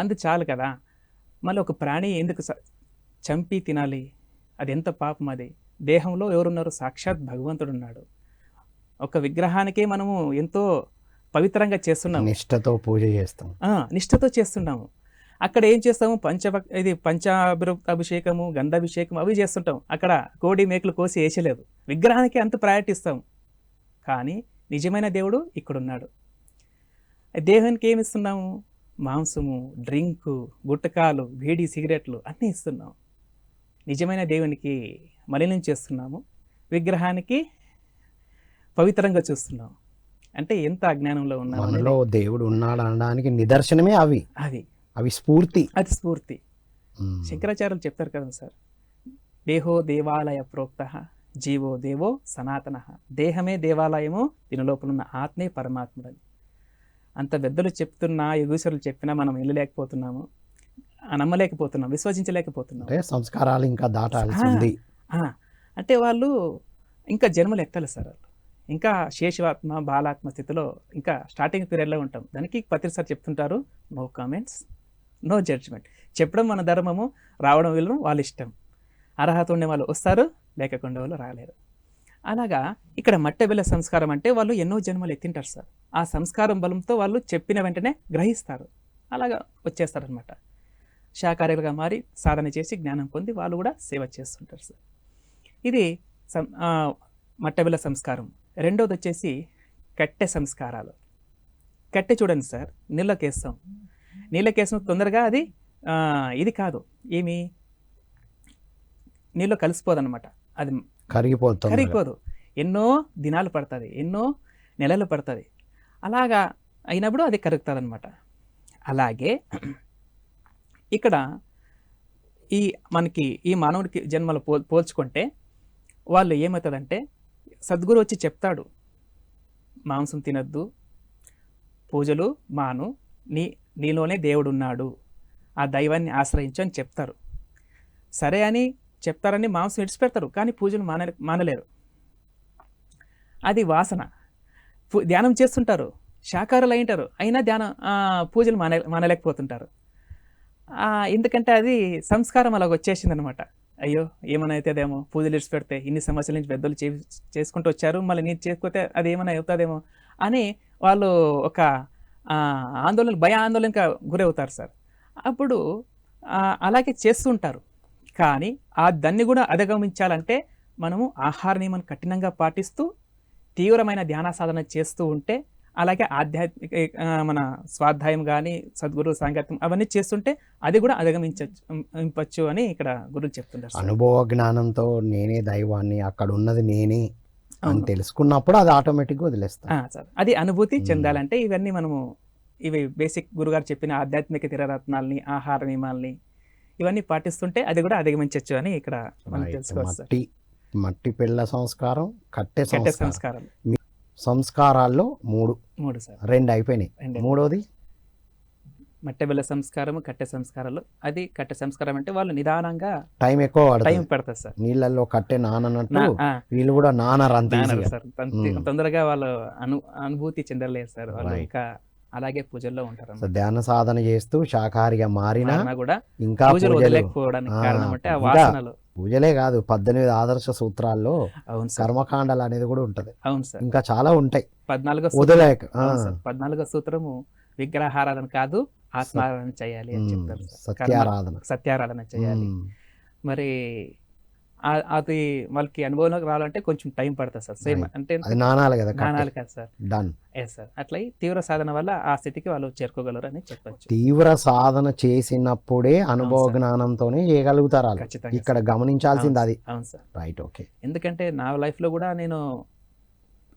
అందు చాలు కదా. మళ్ళీ ఒక ప్రాణి ఎందుకు చంపి తినాలి? అది ఎంత పాపం. అది దేహంలో ఎవరున్నారు? సాక్షాత్ భగవంతుడు ఉన్నాడు. ఒక విగ్రహానికే మనము ఎంతో పవిత్రంగా చేస్తున్నాము, నిష్ఠతో పూజ చేస్తాం. నిష్ఠతో చేస్తున్నాము. అక్కడ ఏం చేస్తాము, పంచాభిషేకము, గంధాభిషేకం అవి చేస్తుంటాం. అక్కడ కోడి మేకలు కోసి వేసలేదు, విగ్రహానికి అంత ప్రయారిటీ ఇస్తాము. కానీ నిజమైన దేవుడు ఇక్కడున్నాడు. దేవునికి ఏమి ఇస్తున్నాము? మాంసము, డ్రింకు, గుట్టకాలు, వేడి సిగరెట్లు అన్నీ ఇస్తున్నాము. నిజమైన దేవునికి మలినం చేస్తున్నాము, విగ్రహానికి పవిత్రంగా చూస్తున్నాము. అంటే ఎంత అజ్ఞానంలో ఉన్నాము. మనలో దేవుడు ఉన్నాడు అనడానికి నిదర్శనమే అవి అది అవి స్ఫూర్తి. అది స్ఫూర్తి. శంకరాచార్యులు చెప్తారు కదా సార్, దేహో దేవాలయ ప్రోక్త జీవో దేవో సనాతన. దేహమే దేవాలయము, దీని లోపల ఉన్న ఆత్మే పరమాత్ముడని. అంత పెద్దలు చెప్తున్నా, యోగేశ్వరులు చెప్పినా మనం వెళ్ళలేకపోతున్నాము, నమ్మలేకపోతున్నాం, విశ్వసించలేకపోతున్నాం. అంటే సంస్కారాలు ఇంకా దాటాల్సి ఉంది. అంటే వాళ్ళు ఇంకా జన్మలు ఎత్తాలి సార్. వాళ్ళు ఇంకా శేషవాత్మ బాలాత్మ స్థితిలో ఇంకా స్టార్టింగ్ పీరియడ్లో ఉంటాం. దానికి ప్రతిసారి చెప్తుంటారు, నో కామెంట్స్, నో జడ్జ్మెంట్. చెప్పడం మన ధర్మము, రావడం వీళ్ళను వాళ్ళ ఇష్టం. అర్హత ఉండే వాళ్ళు వస్తారు, లేకుండా వాళ్ళు రాలేరు. అలాగా ఇక్కడ మట్టబెల్ల సంస్కారం అంటే వాళ్ళు ఎన్నో జన్మలు ఎత్తింటారు సార్. ఆ సంస్కారం బలంతో వాళ్ళు చెప్పిన వెంటనే గ్రహిస్తారు, అలాగా వచ్చేస్తారనమాట. శాకాహారులుగా మారి సాధన చేసి జ్ఞానం పొంది వాళ్ళు కూడా సేవ చేస్తుంటారు సార్. ఇది మట్టబెల్ల సంస్కారం. రెండోది వచ్చేసి కట్టె సంస్కారాలు. కట్టె చూడండి సార్, నీళ్ళకేస్తాం. నీళ్ళకేసిన తొందరగా అది ఇది ఏమి నీళ్ళు కలిసిపోదన్నమాట, అది కరిగిపోదు. ఎన్నో దినాలు పడుతుంది, ఎన్నో నెలలు పడుతుంది. అలాగా అయినప్పుడు అది కరుగుతుంది అనమాట. అలాగే ఇక్కడ మనకి ఈ మానవుడికి జన్మలు పోల్చుకుంటే వాళ్ళు ఏమవుతుందంటే, సద్గురు వచ్చి చెప్తాడు, మాంసం తినద్దు, పూజలు మాను, నీలోనే దేవుడు ఉన్నాడు, ఆ దైవాన్ని ఆశ్రయించు అని చెప్తారు. సరే అని చెప్తారని మాంసం విడిచిపెడతారు, కానీ పూజలు మానలేరు. అది వాసన. ధ్యానం చేస్తుంటారు, శాకాహారులు అయింటారు, అయినా పూజలు మానలేకపోతుంటారు. ఎందుకంటే అది సంస్కారం అలాగ వచ్చేసింది అనమాట. అయ్యో ఏమైనా అవుతుందేమో, పూజలు విడిచిపెడితే ఇన్ని సంవత్సరాల నుంచి పెద్దలు చేసుకుంటూ వచ్చారు, మళ్ళీ నేను చేయకపోతే అది ఏమైనా అవుతుందేమో అని వాళ్ళు ఒక భయ ఆందోళనగా గురవుతారు సార్. అప్పుడు అలాగే చేస్తూ ఉంటారు. కానీ దాన్ని కూడా అధిగమించాలంటే మనము ఆహార నియమాన్ని కఠినంగా పాటిస్తూ తీవ్రమైన ధ్యాన సాధన చేస్తూ ఉంటే, అలాగే ఆధ్యాత్మిక మన స్వాధ్యాయం కానీ సద్గురు సాంగత్యం అవన్నీ చేస్తుంటే అది కూడా అధిగమించవచ్చు అని ఇక్కడ గురువు చెప్తుంటారు. అనుభవ జ్ఞానంతో నేనే దైవాన్ని, అక్కడ ఉన్నది నేనే అని తెలుసుకున్నప్పుడు అది ఆటోమేటిక్గా వదిలేస్తాం సార్. అది అనుభూతి చెందాలంటే ఇవన్నీ మనము ఇవి బేసిక్ గురుగారు చెప్పిన ఆధ్యాత్మిక తీరరత్నాలని, ఆహార నియమాలని ఇవన్నీ పాటిస్తుంటే అది కూడా అధిగమించవచ్చు అని ఇక్కడ మనం తెలుసుకోవచ్చు. మట్టి పిల్ల సంస్కారం, కట్టె సంస్కారం. సంస్కారాల్లో మూడు సార్, 2 అయిపోయినాయి. మూడోది మట్టెబెల్ల సంస్కారము, కట్టె సంస్కారాలు. అది కట్టె సంస్కారం అంటే వాళ్ళు నిదానంగా టైం ఎక్కువ పెడతారు సార్. నీళ్ళల్లో కట్టె నానన్నట్టు వీళ్ళు కూడా నానరు సార్. తొందరగా వాళ్ళు అనుభూతి చెందలేరు సార్. వాళ్ళు ఇంకా అలాగే పూజల్లో ఉంటారు. ధ్యాన సాధన చేస్తూ శాకాహారిగా మారినా కూడా ఇంకా వదిలేకపోవడానికి కారణం అంటే ఆ వాసనలు. పూజలే కాదు, 18 ఆదర్శ సూత్రాల్లో కర్మకాండాలు అనేది కూడా ఉంటది. అవును సార్, ఇంకా చాలా ఉంటాయి. 14వ సూత్రము విగ్రహారాధన కాదు, ఆత్మారాధన చేయాలి అని చెప్తారు. సత్యారాధన చేయాలి. మరి అది వాళ్ళకి అనుభవంలోకి రావాలంటే కొంచెం టైం పడుతుంది సార్. సేమ్ అంటే నానాలి కదా సార్. Yes sir. అట్లా తీవ్ర సాధన వల్ల ఆ స్థితికి వాళ్ళు చేరుకోగలరు అని చెప్పచ్చు. తీవ్ర సాధన చేసినప్పుడే అనుభవ జ్ఞానంతోనే చేయగలుగుతారు. ఇక్కడ గమనించాల్సింది అది. అవును సార్, రైట్, ఓకే. ఎందుకంటే నా లైఫ్ లో కూడా నేను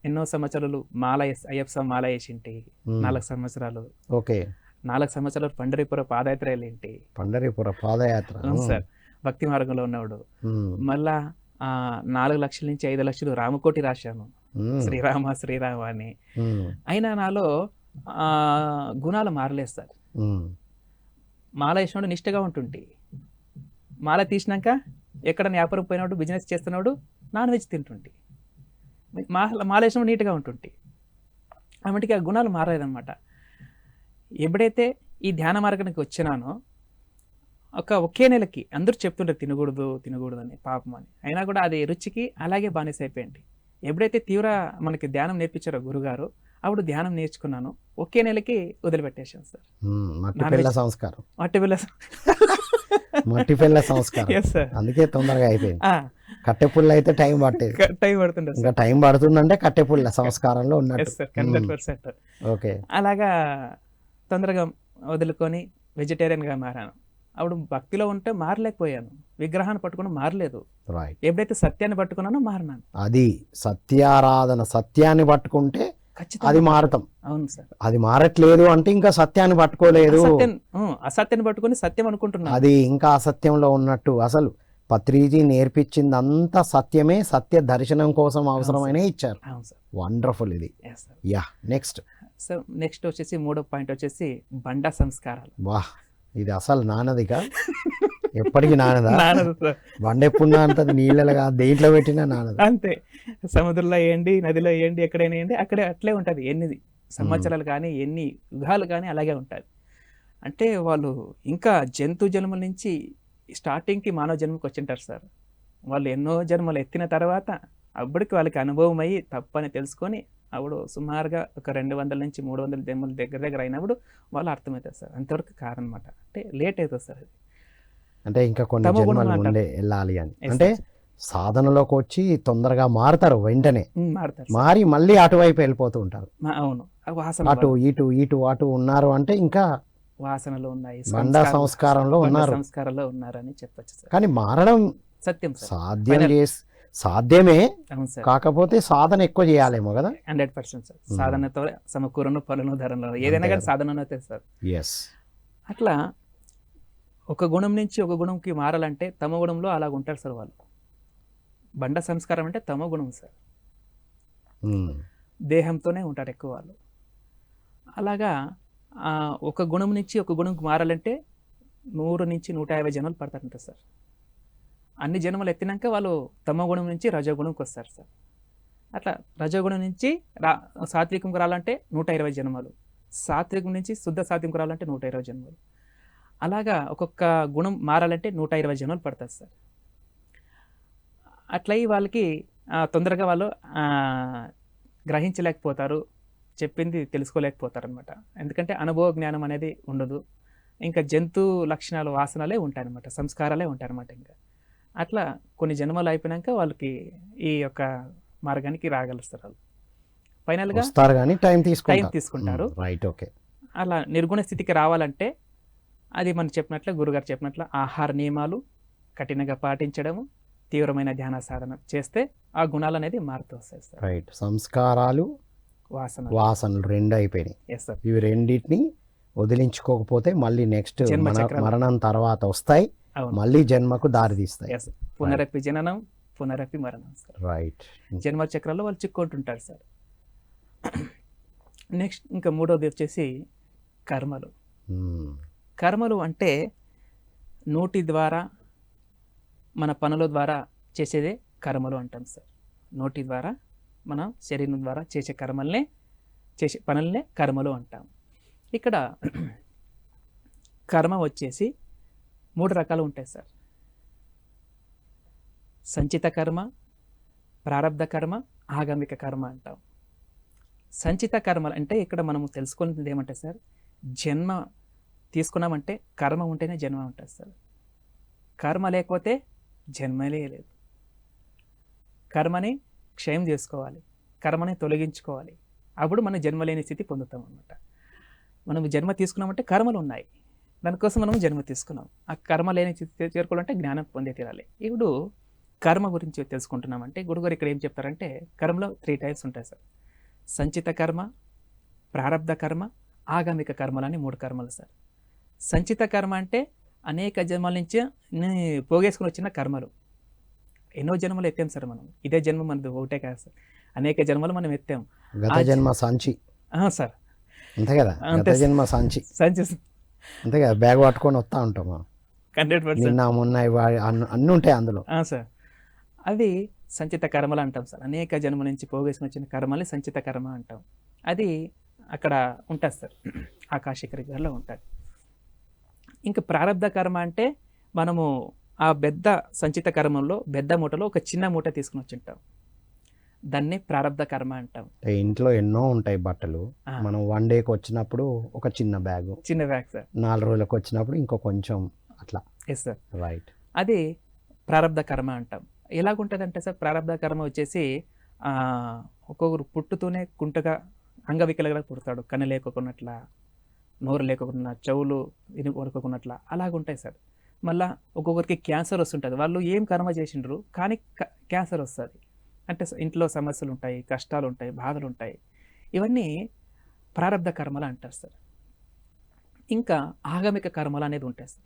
ఎన్నో సంవత్సరాలు అయ్యప్ప మాల వేసింటి. 4 సంవత్సరాలు. ఓకే. 4 సంవత్సరాలు పండరీపుర పాదయాత్ర వెళ్ళింటి. పండరీపుర పాదయాత్ర సార్, భక్తి మార్గంలో ఉన్నవాడు. మళ్ళా 4 లక్షల నుంచి 5 లక్షలు రామకోటి రాశాను, శ్రీరామ అని. అయినా నాలో గుణాలు మారలేదు సార్. మాల వేసినోడు నిష్ఠగా ఉంటుంటి, మాల తీసినాక ఎక్కడ వ్యాపారం పోయినప్పుడు బిజినెస్ చేస్తున్నాడు నాన్ వెజ్ తింటుంటి, మాల వేసినప్పుడు నీట్గా ఉంటుంటి. ఆమెటికి ఆ గుణాలు మారలేదన్నమాట. ఎప్పుడైతే ఈ ధ్యాన మార్గానికి వచ్చినానో ఒకే నెలకి అందరూ చెప్తుంటారు తినకూడదు అని, పాపం అని. అయినా కూడా అది రుచికి అలాగే బానిస అయిపోయింది. ఎప్పుడైతే తీవ్ర మనకి ధ్యానం నేర్పించారో గురుగారు, అప్పుడు ధ్యానం నేర్చుకున్నాను. ఒకే నెలకి వదిలిపెట్టేసాను సార్. మట్టి పిల్ల సంస్కారం, మట్టి పిల్ల మట్టి పిల్ల సంస్కారం. Yes sir. అందుకే తొందరగా అయిపోయింది. కట్టె పుల్ల అయితే టైం పట్టేది, టైం పడుతుండే ఇంకా టైం పడుతుందంటే కట్టె పుల్ల సంస్కారంలో ఉన్నట్టు. సార్. 100%. ఓకే. అలాగా తొందరగా వదులుకొని వెజిటేరియన్గా మారాను. అప్పుడు భక్తిలో ఉంటే మారలేకపోయాను, విగ్రహాన్ని పట్టుకుని మారలేదు. రైట్. ఎప్పుడైతే సత్యాన్ని పట్టుకున్నానో మారినాను. అది సత్యారాధన, సత్యాన్ని పట్టుకుంటే ఖచ్చితంగా అది మారుతాం. అవును సార్. అది మారట్లేదు అంటే ఇంకా సత్యాన్ని పట్టుకోలేదు, అసత్యాన్ని పట్టుకుని సత్యం అనుకుంటున్నాను. అది ఇంకా అసత్యంలో ఉన్నట్టు. అసలు పత్రిజీ నేర్పించింది అంతా సత్యమే, సత్య దర్శనం కోసం అవసరమైన ఇచ్చారు. అవును సార్. వండర్ఫుల్ ఇది. Yeah, next. సో నెక్స్ట్ వచ్చేసి 3వ పాయింట్ వచ్చేసి బండ సంస్కారాలు. వాహ్, ఇది అసలు నానదిగా ఎప్పటికీ నానదా? నానదు సార్. బండ ఎప్పుడు నానుతుంది? నీళ్ళగా దేంట్లో పెట్టినా నానదు. అంతే. సముద్రంలో వేయండి, నదిలో వేయండి, ఎక్కడైనా వేయండి, అక్కడే అట్లే ఉంటుంది. ఎన్ని సంవత్సరాలు కానీ ఎన్ని యుగాలు కానీ అలాగే ఉంటుంది. అంటే వాళ్ళు ఇంకా జంతు జన్మల నుంచి స్టార్టింగ్కి మానవ జన్మకి వచ్చింటారు సార్. వాళ్ళు ఎన్నో జన్మలు ఎత్తిన తర్వాత అప్పటికి వాళ్ళకి అనుభవం అయ్యి తప్పని తెలుసుకొని అప్పుడు సుమారుగా ఒక 200 నుంచి 300 జన్మలు దగ్గర అయినప్పుడు వాళ్ళు అర్థమవుతారు సార్. అంతవరకు కారనమాట. అంటే లేట్ అవుతుంది సార్. అది అంటే ఇంకా కొన్ని జన్మలు ముందే వెళ్ళాలి అని. అంటే సాధనలోకి వచ్చి తొందరగా మారుతారు, వెంటనే మారుతారు, మారి మళ్ళీ అటువైపు వెళ్ళిపోతూ ఉంటారు. అవును. అటు ఇటు ఇటు అటు ఉన్నారు అంటే ఇంకా వాసనలో ఉన్నాయి, బండ సంస్కారంలో ఉన్నారు, సంస్కారంలో ఉన్నారని చెప్పచ్చు సార్. కానీ మారడం సత్యం సాధ్యమే, అవును సార్. కాకపోతే సాధన ఎక్కువ చేయాలేమో కదా. 100% సార్. సాధనతో సమకూరను పలును ధరలో ఏదైనా కానీ సాధన అవుతుంది సార్. ఎస్. అట్లా ఒక గుణం నుంచి ఒక గుణంకి మారాలంటే తమ గుణంలో అలాగ ఉంటారు సార్ వాళ్ళు. బండ సంస్కారం అంటే తమ గుణం సార్. దేహంతోనే ఉంటారు ఎక్కువ వాళ్ళు. అలాగా ఒక గుణం నుంచి ఒక గుణంకి మారాలంటే 100 నుంచి 150 జన్మలు పడతారంట సార్. అన్ని జన్మలు ఎత్తినాక వాళ్ళు తమ గుణం నుంచి రజోగుణంకి వస్తారు సార్. అట్లా రజోగుణం నుంచి సాత్వికంకి రావాలంటే 120 జన్మలు, సాత్వికం నుంచి శుద్ధ సాత్వికంకి రావాలంటే 120 జన్మలు. అలాగా ఒక్కొక్క గుణం మారాలంటే 120 జన్మలు పడతారు సార్. అట్లయి వాళ్ళకి తొందరగా వాళ్ళు గ్రహించలేకపోతారు, చెప్పింది తెలుసుకోలేకపోతారు అనమాట. ఎందుకంటే అనుభవ జ్ఞానం అనేది ఉండదు. ఇంకా జంతు లక్షణాలు, వాసనలే ఉంటాయన్నమాట, సంస్కారాలే ఉంటాయన్నమాట. ఇంకా అట్లా కొన్ని జన్మలు అయిపోయినాక వాళ్ళకి ఈ యొక్క మార్గానికి రాగలుస్తారు. వాళ్ళు ఫైనల్గా వస్తారు కానీ టైం తీసుకుంటారు. రైట్. ఓకే. అలా నిర్గుణ స్థితికి రావాలంటే అది మనం చెప్పినట్లు, గురుగారు చెప్పినట్లు ఆహార నియమాలు కఠినంగా పాటించడము, తీవ్రమైన ధ్యాన సాధన చేస్తే ఆ గుణాలు అనేది మారుతూ వస్తాయి సార్. రైట్. సంస్కారాలు, వాసనలు 2 అయిపోయినాయి. Yes sir. ఇవి రెండింటిని వదిలించుకోకపోతే మళ్ళీ నెక్స్ట్ మరణం తర్వాత వస్తాయి, మళ్ళీ జన్మకు దారి తీస్తాయి. పునరపి జననం, పునరపి మరణం సార్. రైట్. జన్మ చక్రాల్లో వాళ్ళు చిక్కుంటుంటారు సార్. నెక్స్ట్ ఇంకా 3వది వచ్చేసి కర్మలు. కర్మలు అంటే నోటి ద్వారా, మన పనుల ద్వారా చేసేదే కర్మలు అంటాం సార్. నోటి ద్వారా, మన శరీరం ద్వారా చేసే పనులనే కర్మలు అంటాం. ఇక్కడ కర్మ వచ్చేసి 3 రకాలు ఉంటాయి సార్. సంచిత కర్మ, ప్రారబ్ధ కర్మ, ఆగమిక కర్మ అంటాం. సంచిత కర్మలు అంటే ఇక్కడ మనము తెలుసుకునేది ఏమంటే సార్, జన్మ తీసుకున్నామంటే కర్మ ఉంటేనే జన్మ ఉంటుంది సార్. కర్మ లేకపోతే జన్మలే లేదు. కర్మని క్షయం చేసుకోవాలి, కర్మని తొలగించుకోవాలి, అప్పుడు మనం జన్మ లేని స్థితి పొందుతాం అన్నమాట. మనం జన్మ తీసుకున్నామంటే కర్మలు ఉన్నాయి, దానికోసం మనం జన్మ తీసుకున్నాం. ఆ కర్మ లేని స్థితి చేరుకోవాలంటే జ్ఞానం పొందే తీరాలి. ఇప్పుడు కర్మ గురించి తెలుసుకుంటున్నామంటే గురుగారు ఇక్కడ ఏం చెప్తారంటే కర్మలో 3 టైప్స్ ఉంటాయి సార్. సంచిత కర్మ, ప్రారబ్ధ కర్మ, ఆగమిక కర్మలు అని 3 కర్మలు సార్. సంచిత కర్మ అంటే అనేక జన్మల నుంచి పోగేసుకుని వచ్చిన కర్మలు. ఎన్నో జన్మలు ఎత్తాం సార్ మనం. ఇదే జన్మ మనది ఒకటే కాదు సార్, అనేక జన్మలు మనం ఎత్తాం. గత జన్మ సంచి సార్. అంతే కదా, గత జన్మ సంచి అంతే కదా, బ్యాగ్ పట్టుకొని వస్తూ ఉంటాం. 100% మొన్న అన్నీ ఉంటాయి అందులో సార్. అది సంచిత కర్మలు అంటాం సార్. అనేక జన్మ నుంచి పోగేసుకుని వచ్చిన కర్మల్ని సంచిత కర్మ అంటాం. అది అక్కడ ఉంటుంది సార్, ఆకాశిక రిగర్లో ఉంటుంది. ఇంకా ప్రారబ్ధ కర్మ అంటే మనము ఆ పెద్ద సంచిత కర్మంలో పెద్ద మూటలో ఒక చిన్న మూట తీసుకుని వచ్చి ఉంటాం. దాన్నే ప్రారబ్ధ కర్మ అంటాం. ఇంట్లో ఎన్నో ఉంటాయి బట్టలు. ఆ, మనం 1 డేకి వచ్చినప్పుడు ఒక చిన్న బ్యాగు, చిన్న బ్యాగ్ సార్. 4 రోజులకు వచ్చినప్పుడు ఇంకో కొంచెం అట్లా. Yes sir. రైట్. అది ప్రారబ్ధ కర్మ అంటాం. ఎలాగుంటుందంటే సార్, ప్రారబ్ధ కర్మ వచ్చేసి ఒక్కొక్కరు పుట్టుతూనే కుంటగా అంగవికలుగా పుడతాడు. కన్ను లేకోకున్నట్లా, నోరు లేకోకుండా, చెవులు కొనుక్కోకున్నట్లా అలాగుంటాయి సార్. మళ్ళా ఒక్కొక్కరికి క్యాన్సర్ వస్తుంటుంది. వాళ్ళు ఏం కర్మ చేసిండ్రు కానీ క్యాన్సర్ వస్తుంది. అంటే ఇంట్లో సమస్యలు ఉంటాయి, కష్టాలు ఉంటాయి, బాధలు ఉంటాయి. ఇవన్నీ ప్రారబ్ధ కర్మలు అంటారు సార్. ఇంకా ఆగమిక కర్మలు అనేది ఉంటాయి సార్.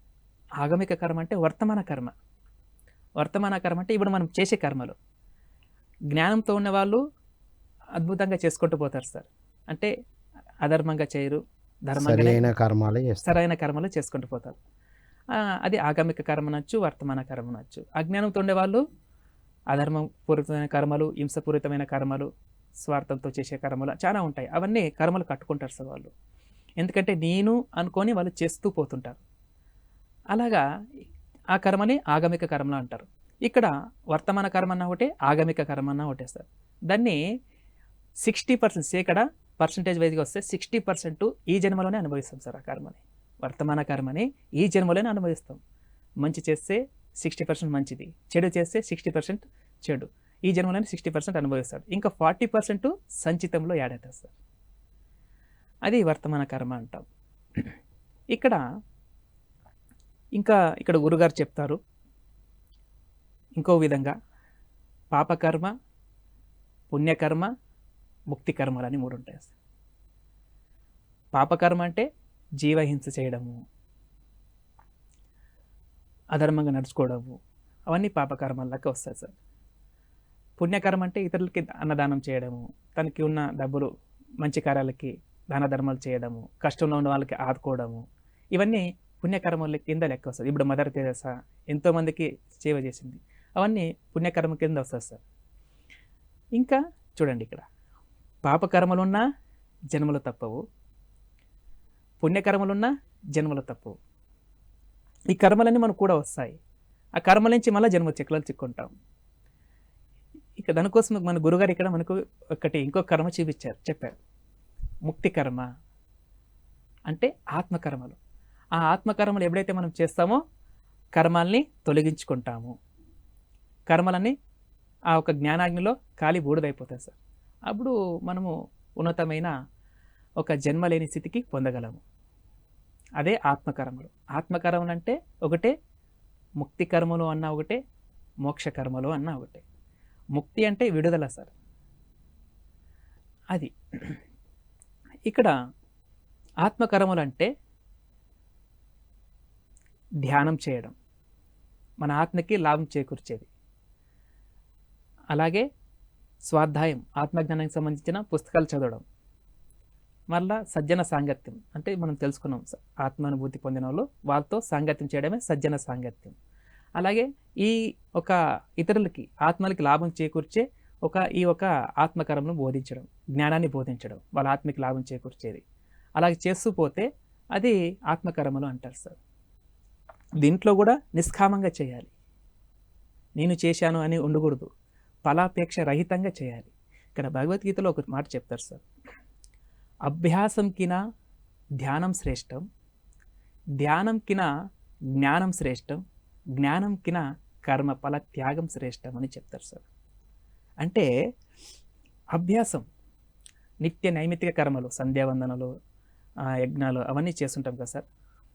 ఆగమిక కర్మ అంటే వర్తమాన కర్మ. వర్తమాన కర్మ అంటే ఇప్పుడు మనం చేసే కర్మలు. జ్ఞానంతో ఉన్న వాళ్ళు అద్భుతంగా చేసుకుంటూ పోతారు సార్. అంటే అధర్మంగా చేయరు, ధర్మంగా సరైన కర్మాలే చేస్తారు. సరైన కర్మలు చేసుకుంటూ పోతారు. అది ఆగమిక కర్మ నచ్చు, వర్తమాన కర్మ నచ్చు. అజ్ఞానంతో ఉండేవాళ్ళు అధర్మపూరితమైన కర్మలు, హింసపూరితమైన కర్మలు, స్వార్థంతో చేసే కర్మలు చాలా ఉంటాయి. అవన్నీ కర్మలు కట్టుకుంటారు సార్ వాళ్ళు. ఎందుకంటే నేను అనుకొని వాళ్ళు చేస్తూ పోతుంటారు. అలాగా ఆ కర్మని ఆగమిక కర్మలు అంటారు. ఇక్కడ వర్తమాన కర్మ అన్న ఒకటే, ఆగమిక కర్మ అన్న ఒకటే సార్. దాన్ని 60% పర్సంటేజ్ వైజ్గా వస్తే 60% ఈ జన్మలోనే అనుభవిస్తాం సార్. ఆ కర్మని, వర్తమాన కర్మని ఈ జన్మలోనే అనుభవిస్తాం. మంచి చేస్తే 60% మంచిది, చెడు చేస్తే 60% చెడు. ఈ జన్మలోనే 60% అనుభవిస్తాడు. ఇంకా 40% సంచితంలో యాడ్ అవుతుంది సార్. అది వర్తమాన కర్మ అంటాం. ఇక్కడ గురుగారు చెప్తారు ఇంకో విధంగా, పాపకర్మ, పుణ్యకర్మ, ముక్తి కర్మలు అని 3 ఉంటాయి సార్. పాపకర్మ అంటే జీవహింస చేయడము, అధర్మంగా నడుచుకోవడము, అవన్నీ పాపకర్మలకు వస్తాయి సార్. పుణ్యకర్మ అంటే ఇతరులకి అన్నదానం చేయడము, తనకి ఉన్న డబ్బులు మంచి కార్యాలకి దాన ధర్మాలు చేయడము, కష్టంలో ఉన్న వాళ్ళకి ఆదుకోవడము, ఇవన్నీ పుణ్యకర్మల కింద లెక్క వస్తుంది. ఇప్పుడు మదర్ తెరెసా ఎంతోమందికి సేవ చేసింది, అవన్నీ పుణ్యకర్మ కింద వస్తుంది సార్. ఇంకా చూడండి, ఇక్కడ పాపకర్మలున్నా జన్మలు తప్పవు, పుణ్యకర్మలున్నా జన్మలు తప్పవు. ఈ కర్మలన్నీ మనకు కూడా వస్తాయి. ఆ కర్మల నుంచి మళ్ళీ జన్మ చెక్కలు చిక్కుంటాం. ఇక దానికోసం మన గురుగారు ఇక్కడ మనకు ఇంకో కర్మ చెప్పారు. ముక్తి కర్మ అంటే ఆత్మకర్మలు. ఆ ఆత్మకర్మలు ఎప్పుడైతే మనం చేస్తామో కర్మాల్ని తొలగించుకుంటాము. కర్మలన్నీ ఆ ఒక జ్ఞానాగ్నిలో కాలి బూడిదైపోతాయి సార్. అప్పుడు మనము ఉన్నతమైన ఒక జన్మ లేని స్థితికి పొందగలము. అదే ఆత్మకర్మలు. ఆత్మకర్మలు అంటే ఒకటే, ముక్తి కర్మలు అన్న ఒకటే, మోక్ష కర్మలు అన్న ఒకటే. ముక్తి అంటే విడుదల సార్. అది ఇక్కడ ఆత్మకర్మలు అంటే ధ్యానం చేయడం, మన ఆత్మకి లాభం చేకూర్చేది. అలాగే స్వాధ్యాయం, ఆత్మజ్ఞానానికి సంబంధించిన పుస్తకాలు చదవడం. మళ్ళా సజ్జన సాంగత్యం అంటే మనం తెలుసుకున్నాం, ఆత్మానుభూతి పొందిన వాళ్ళు వాళ్ళతో సాంగత్యం చేయడమే సజ్జన సాంగత్యం. అలాగే ఈ ఒక ఇతరులకి ఆత్మలకి లాభం చేకూర్చే ఈ ఆత్మకర్మను బోధించడం, జ్ఞానాన్ని బోధించడం, వాళ్ళ ఆత్మకి లాభం చేకూర్చేది. అలాగే చేస్తూ పోతే అది ఆత్మకర్మలు అంటారు సార్. దీంట్లో కూడా నిష్కామంగా చేయాలి. నేను చేశాను అని ఉండకూడదు, ఫలాపేక్ష రహితంగా చేయాలి. ఇక్కడ భగవద్గీతలో ఒక మాట చెప్తారు సార్, అభ్యాసం కిన ధ్యానం శ్రేష్టం, ధ్యానం కిన జ్ఞానం శ్రేష్టం, జ్ఞానం కిన కర్మ ఫల త్యాగం శ్రేష్టం అని చెప్తారు సార్. అంటే అభ్యాసం, నిత్య నైమిత్తిక కర్మలు, సంధ్యావందనలు, యజ్ఞాలు అవన్నీ చేస్తుంటాం కదా సార్,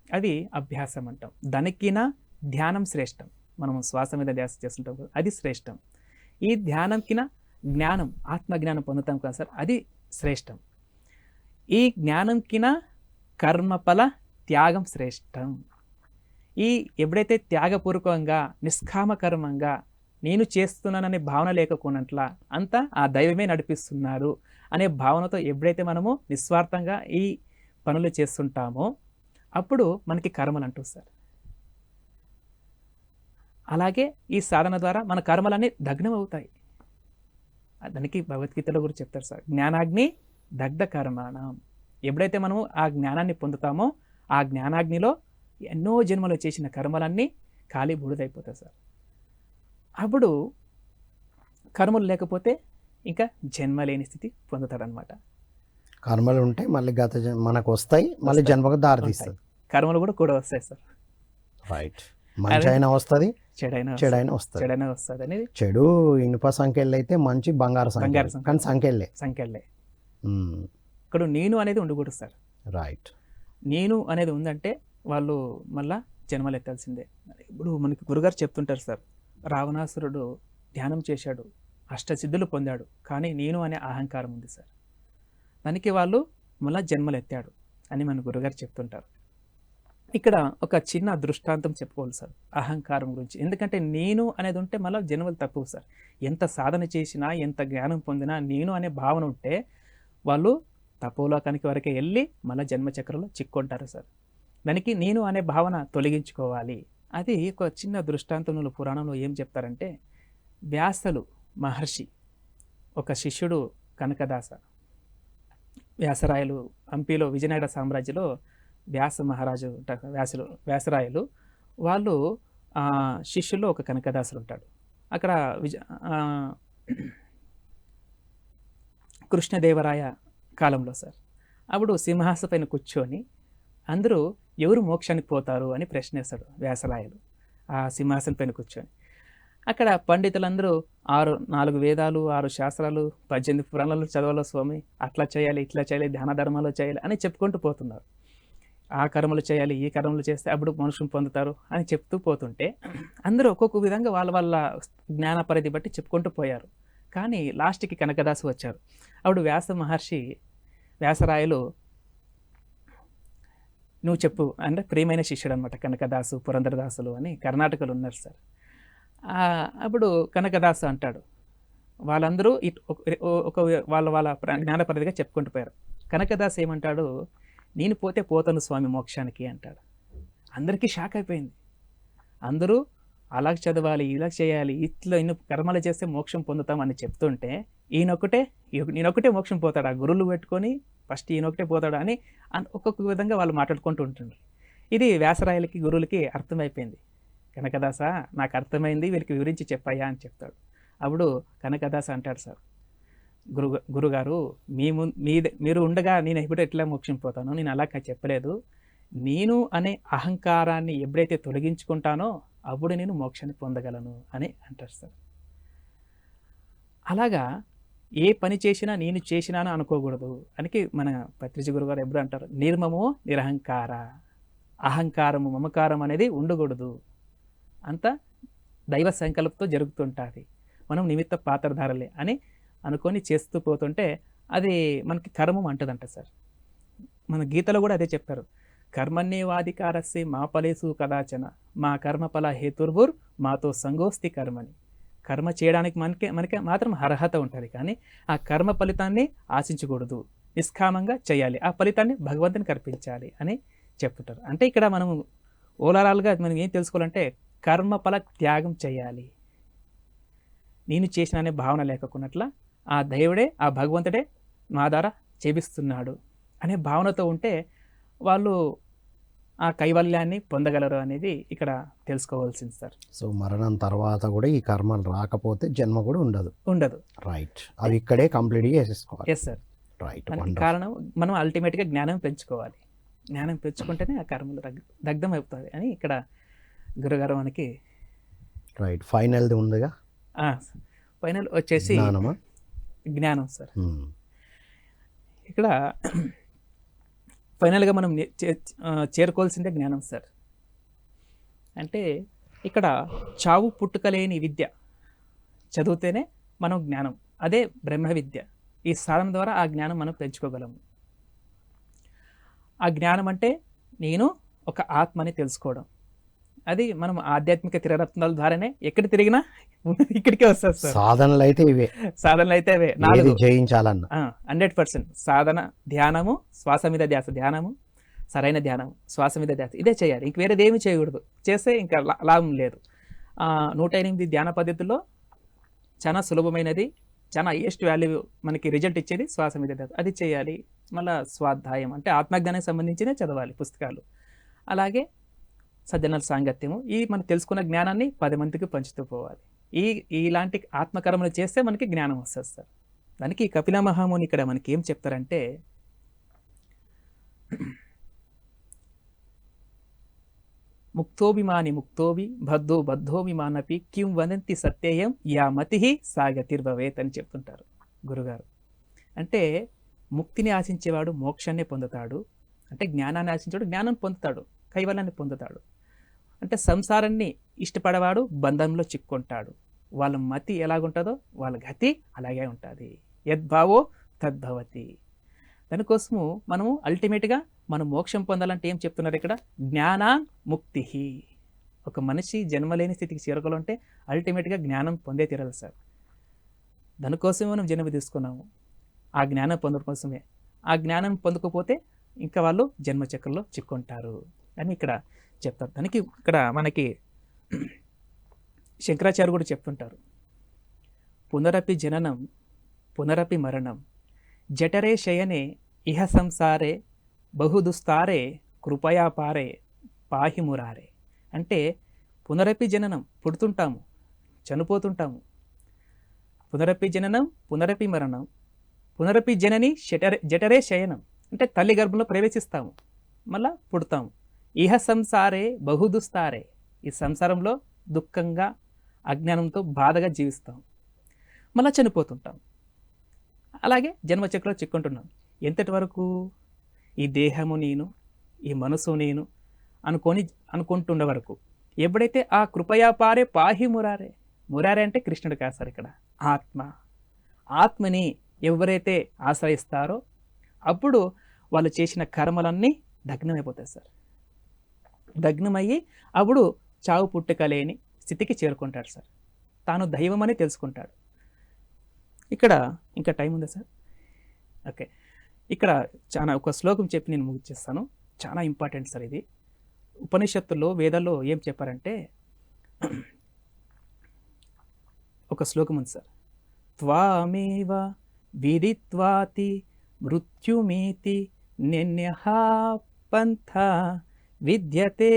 అది అభ్యాసం అంటాం. దానికిన ధ్యానం శ్రేష్టం, మనం శ్వాస మీద ధ్యాస చేస్తుంటాం కదా, అది శ్రేష్టం. ఈ ధ్యానంకిన జ్ఞానం, ఆత్మజ్ఞానం పొందుతాం కదా సార్, అది శ్రేష్టం. ఈ జ్ఞానంకిన కర్మఫల త్యాగం శ్రేష్టం. ఎప్పుడైతే త్యాగపూర్వకంగా నిష్కామకర్మంగా నేను చేస్తున్నాననే భావన లేకపోయినట్లా అంతా ఆ దైవమే నడిపిస్తున్నారు అనే భావనతో ఎప్పుడైతే మనము నిస్వార్థంగా ఈ పనులు చేస్తుంటామో అప్పుడు మనకి కర్మలు అంటూ సార్. అలాగే ఈ సాధన ద్వారా మన కర్మలన్నీ దగ్నం అవుతాయి. దానికి భగవద్గీతలో కూడా చెప్తారు సార్, జ్ఞానాగ్ని దగ్ధ కర్మాణం. ఎప్పుడైతే మనము ఆ జ్ఞానాన్ని పొందుతామో ఆ జ్ఞానాగ్నిలో ఎన్నో జన్మలు చేసిన కర్మలన్నీ ఖాళీ బూడిదైపోతాయి సార్. అప్పుడు కర్మలు లేకపోతే ఇంకా జన్మ లేని స్థితి పొందుతాడనమాట. కర్మలు ఉంటే మళ్ళీ మనకు వస్తాయి, మళ్ళీ జన్మకు దారితీస్తుంది. కర్మలు కూడా వస్తాయి సార్. రైట్. మంచి అయినా వస్తుంది, చెడైనా వస్తుంది అనేది. చెడు ఇనుప సంఖ్యలు అయితే, మంచి బంగారు సంఖ్య, కానీ సంఖ్యలే. ఇక్కడ నేను అనేది ఉండకూడదు సార్. రైట్. నేను అనేది ఉందంటే వాళ్ళు మళ్ళా జన్మలు ఎత్తాల్సిందే. ఇప్పుడు మనకి గురుగారు చెప్తుంటారు సార్, రావణాసురుడు ధ్యానం చేశాడు, అష్టసిద్ధులు పొందాడు, కానీ నేను అనే అహంకారం ఉంది సార్, దానికి వాళ్ళు మళ్ళా జన్మలు ఎత్తాడు అని మన గురుగారు చెప్తుంటారు. ఇక్కడ ఒక చిన్న దృష్టాంతం చెప్పుకోవాలి సార్ అహంకారం గురించి. ఎందుకంటే నేను అనేది ఉంటే మళ్ళీ జన్మలు తక్కువ సార్. ఎంత సాధన చేసినా, ఎంత జ్ఞానం పొందినా నేను అనే భావన ఉంటే వాళ్ళు తపోలోకానికి వరకే వెళ్ళి మళ్ళీ జన్మచక్రంలో చిక్కుంటారు సార్. దానికి నేను అనే భావన తొలగించుకోవాలి. అది ఒక చిన్న దృష్టాంతంలో పురాణంలో ఏం చెప్తారంటే, వ్యాసలు మహర్షి ఒక శిష్యుడు కనకదాస, వ్యాసరాయలు హంపీలో విజయనగర సామ్రాజ్యంలో వ్యాస మహారాజు వ్యాసరాయలు వాళ్ళు శిష్యుల్లో ఒక కనకదాసులు ఉంటాడు. అక్కడ కృష్ణదేవరాయ కాలంలో సార్, అప్పుడు సింహాసనం పైన కూర్చొని అందరూ ఎవరు మోక్షానికి పోతారు అని ప్రశ్నిస్తాడు వ్యాసరాయలు ఆ సింహాసనం పైన కూర్చొని. అక్కడ పండితులందరూ 4 వేదాలు, 6 శాస్త్రాలు, 18 పురాణాలు చదవాలి స్వామి, అట్లా చేయాలి, ఇట్లా చేయాలి, ధ్యాన ధర్మాలు చేయాలి అని చెప్పుకుంటూ పోతున్నారు. ఆ కర్మలు చేయాలి, ఈ కర్మలు చేస్తే అప్పుడు మనుషులు పొందుతారు అని చెప్తూ పోతుంటే అందరూ ఒక్కొక్క విధంగా వాళ్ళ జ్ఞాన పరిధి బట్టి చెప్పుకుంటూ పోయారు. కానీ లాస్ట్కి కనకదాసు వచ్చారు. అప్పుడు వ్యాసరాయలు నువ్వు చెప్పు అంటే ప్రియమైన శిష్యుడు అనమాట కనకదాసు, పురంధరదాసులు అని కర్ణాటకలో ఉన్నారు సార్. అప్పుడు కనకదాసు అంటాడు, వాళ్ళందరూ ఒక వాళ్ళ జ్ఞాన పరిధిగా చెప్పుకుంటూ పోయారు. కనకదాసు ఏమంటాడు, నేను పోతాను స్వామి మోక్షానికి అంటాడు. అందరికీ షాక్ అయిపోయింది. అందరూ అలా చదవాలి, ఇలా చేయాలి, ఇట్లా ఇన్ని కర్మలు చేస్తే మోక్షం పొందుతామని చెప్తుంటే నేనొకటే మోక్షం పోతాడు, ఆ గురువులు పెట్టుకొని ఫస్ట్ ఈయనొకటే పోతాడు అని ఒక్కొక్క విధంగా వాళ్ళు మాట్లాడుకుంటూ ఉంటుండ్రు. ఇది వ్యాసరాయలకి గురువులకి అర్థమైపోయింది. కనకదాస నాకు అర్థమైంది, వీరికి వివరించి చెప్పాయా అని చెప్తాడు. అప్పుడు కనకదాస అంటాడు, సార్ గురుగారు మీరు ఉండగా నేను ఇప్పుడు ఎట్లా మోక్షం పోతాను, నేను అలా చెప్పలేదు. నేను అనే అహంకారాన్ని ఎప్పుడైతే తొలగించుకుంటానో అప్పుడు నేను మోక్షాన్ని పొందగలను అని అంటారు సార్. అలాగా ఏ పని చేసినా నేను చేసినాను అనుకోకూడదు అని మన పత్రిజీ గురుగారు ఎప్పుడు అంటారు, నిర్మమో నిరహంకార, అహంకారము మమకారం అనేది ఉండకూడదు, అంత దైవ సంకల్పంతో జరుగుతుంటుంది, మనం నిమిత్త పాత్రధారలే అని అనుకొని చేస్తూ పోతుంటే అది మనకి కర్మం అంటదంట సార్. మన గీతలో కూడా అదే చెప్పారు, కర్మణ్యేవాధికారస్య మా ఫలేషు కదాచన మా కర్మఫల హేతుర్భుర్ మాతో సంగోస్తి కర్మని. కర్మ చేయడానికి మనకి మాత్రం అర్హత ఉంటుంది, కానీ ఆ కర్మ ఫలితాన్ని ఆశించకూడదు, నిష్కామంగా చేయాలి, ఆ ఫలితాన్ని భగవంతునికి అర్పించాలి అని చెప్తుంటారు. అంటే ఇక్కడ మనం ఓవరాల్గా మనం ఏం తెలుసుకోవాలంటే కర్మఫల త్యాగం చేయాలి. నేను చేసిన అనే భావన లేకున్నట్ల ఆ దేవుడే, ఆ భగవంతుడే మా ద్వారా చేపిస్తున్నాడు అనే భావనతో ఉంటే వాళ్ళు ఆ కైవల్యాన్ని పొందగలరు అనేది ఇక్కడ తెలుసుకోవాల్సింది సార్. సో మరణం తర్వాత కూడా ఈ కర్మలు రాకపోతే జన్మ కూడా ఉండదు. రైట్. అవి ఇక్కడే కంప్లీట్గా చేసేసుకోవాలి. Yes sir. రైట్. కారణం మనం అల్టిమేట్గా జ్ఞానం పెంచుకోవాలి. జ్ఞానం పెంచుకుంటేనే ఆ కర్మలు దగ్ధం అవుతుంది అని ఇక్కడ గురుగారు మనకి. రైట్. ఫైనల్ది ఉందిగా. ఫైనల్ వచ్చేసి జ్ఞానం సార్. ఇక్కడ ఫైనల్గా మనం చేరుకోవాల్సిందే జ్ఞానం సార్. అంటే ఇక్కడ చావు పుట్టుకలేని విద్య చదివితేనే మనం జ్ఞానం, అదే బ్రహ్మ విద్య. ఈ సాధన ద్వారా ఆ జ్ఞానం మనం పెంచుకోగలము. ఆ జ్ఞానం అంటే నేను ఒక ఆత్మని తెలుసుకోవడం. అది మనం ఆధ్యాత్మిక త్రిరత్నాల ద్వారానే ఎక్కడ తిరిగినా ఇక్కడికే వస్తుంది సార్. సాధనలు అయితే అవే 4 జయించాలన్న 100%. సాధన, ధ్యానము, శ్వాస మీద ధ్యాస, ధ్యానము, సరైన ధ్యానము, శ్వాస మీద ధ్యాస, ఇదే చేయాలి. ఇంక వేరేది ఏమీ చేయకూడదు. చేస్తే ఇంకా లాభం లేదు. 108 ధ్యాన పద్ధతుల్లో చాలా సులభమైనది, చాలా హైయెస్ట్ వాల్యూ మనకి రిజల్ట్ ఇచ్చేది శ్వాస మీద ధ్యాస, అది చేయాలి. మళ్ళీ స్వాధ్యాయం అంటే ఆత్మజ్ఞానానికి సంబంధించినే చదవాలి పుస్తకాలు. అలాగే సజ్జనుల సాంగత్యము, ఈ మనం తెలుసుకున్న జ్ఞానాన్ని 10 మందికి పంచుతూ పోవాలి. ఇలాంటి ఆత్మకర్మలు చేస్తే మనకి జ్ఞానం వస్తుంది సార్. దానికి కపిల మహాముని ఇక్కడ మనకి ఏం చెప్తారంటే, ముక్తోభి బద్ధోభిమానపి కిం వదంతి సత్యేయం యా మతి సాగతిర్భవేత్ అని చెప్తుంటారు గురుగారు. అంటే ముక్తిని ఆశించేవాడు మోక్షాన్ని పొందుతాడు, అంటే జ్ఞానాన్ని ఆశించేవాడు జ్ఞానం పొందుతాడు, కైవల్యాన్ని పొందుతాడు. అంటే సంసారాన్ని ఇష్టపడేవాడు బంధంలో చిక్కుంటాడు. వాళ్ళ మతి ఎలాగుంటుందో వాళ్ళ గతి అలాగే ఉంటుంది. యద్భావో తద్భవతి. దానికోసము మనము అల్టిమేట్గా మనం మోక్షం పొందాలంటే ఏం చెప్తున్నారు ఇక్కడ? జ్ఞానా ముక్తి. ఒక మనిషి జన్మలేని స్థితికి చేరుకోవాలంటే అల్టిమేట్గా జ్ఞానం పొందే తీరాలి సార్. దానికోసమే మనం జన్మ తీసుకున్నాము, ఆ జ్ఞానం పొందడం కోసమే. ఆ జ్ఞానం పొందకపోతే ఇంకా వాళ్ళు జన్మచక్రంలో చిక్కుంటారు అని ఇక్కడ చెప్తారు. దానికి ఇక్కడ మనకి శంకరాచార్య కూడా చెప్తుంటారు, పునరపి జననం పునరపి మరణం జఠరే శయనే ఇహ సంసారే బహుదుస్తారే కృపయా పారే పాహి మురారే. అంటే పునరపి జననం, పుడుతుంటాము చనిపోతుంటాము, పునరపి జననం పునరపి మరణం పునరపి జనని జఠరే శయనం, అంటే తల్లి గర్భంలో ప్రవేశిస్తాము మళ్ళా పుడతాము. ఇహ సంసారే బహుదుస్తారే, ఈ సంసారంలో దుఃఖంగా అజ్ఞానంతో బాధగా జీవిస్తాం, మళ్ళీ చనిపోతుంటాం. అలాగే జన్మచక్రంలో చిక్కుంటున్నాం. ఎంతటి వరకు? ఈ దేహము నేను, ఈ మనసు నేను అనుకుంటుండే వరకు. ఎప్పుడైతే ఆ కృపయా పారే పాహి మురారే, మురారే అంటే కృష్ణుడు కాదు సార్ ఇక్కడ, ఆత్మని ఎవరైతే ఆశ్రయిస్తారో అప్పుడు వాళ్ళు చేసిన కర్మలన్నీ దగ్నమైపోతాయి సార్. దగ్నమయ్యి అప్పుడు చావు పుట్టుక లేని స్థితికి చేరుకుంటాడు సార్. తాను దైవం అని తెలుసుకుంటాడు. ఇక్కడ ఇంకా టైం ఉందా సార్? ఓకే, ఇక్కడ చాలా ఒక శ్లోకం చెప్పి నేను ముగిచేస్తాను. చాలా ఇంపార్టెంట్ సార్ ఇది. ఉపనిషత్తుల్లో వేదాల్లో ఏం చెప్పారంటే, ఒక శ్లోకం ఉంది సార్, త్వామేవ విదిత్వాతి మృత్యుమేతి నిన్యః పంథ విద్యతే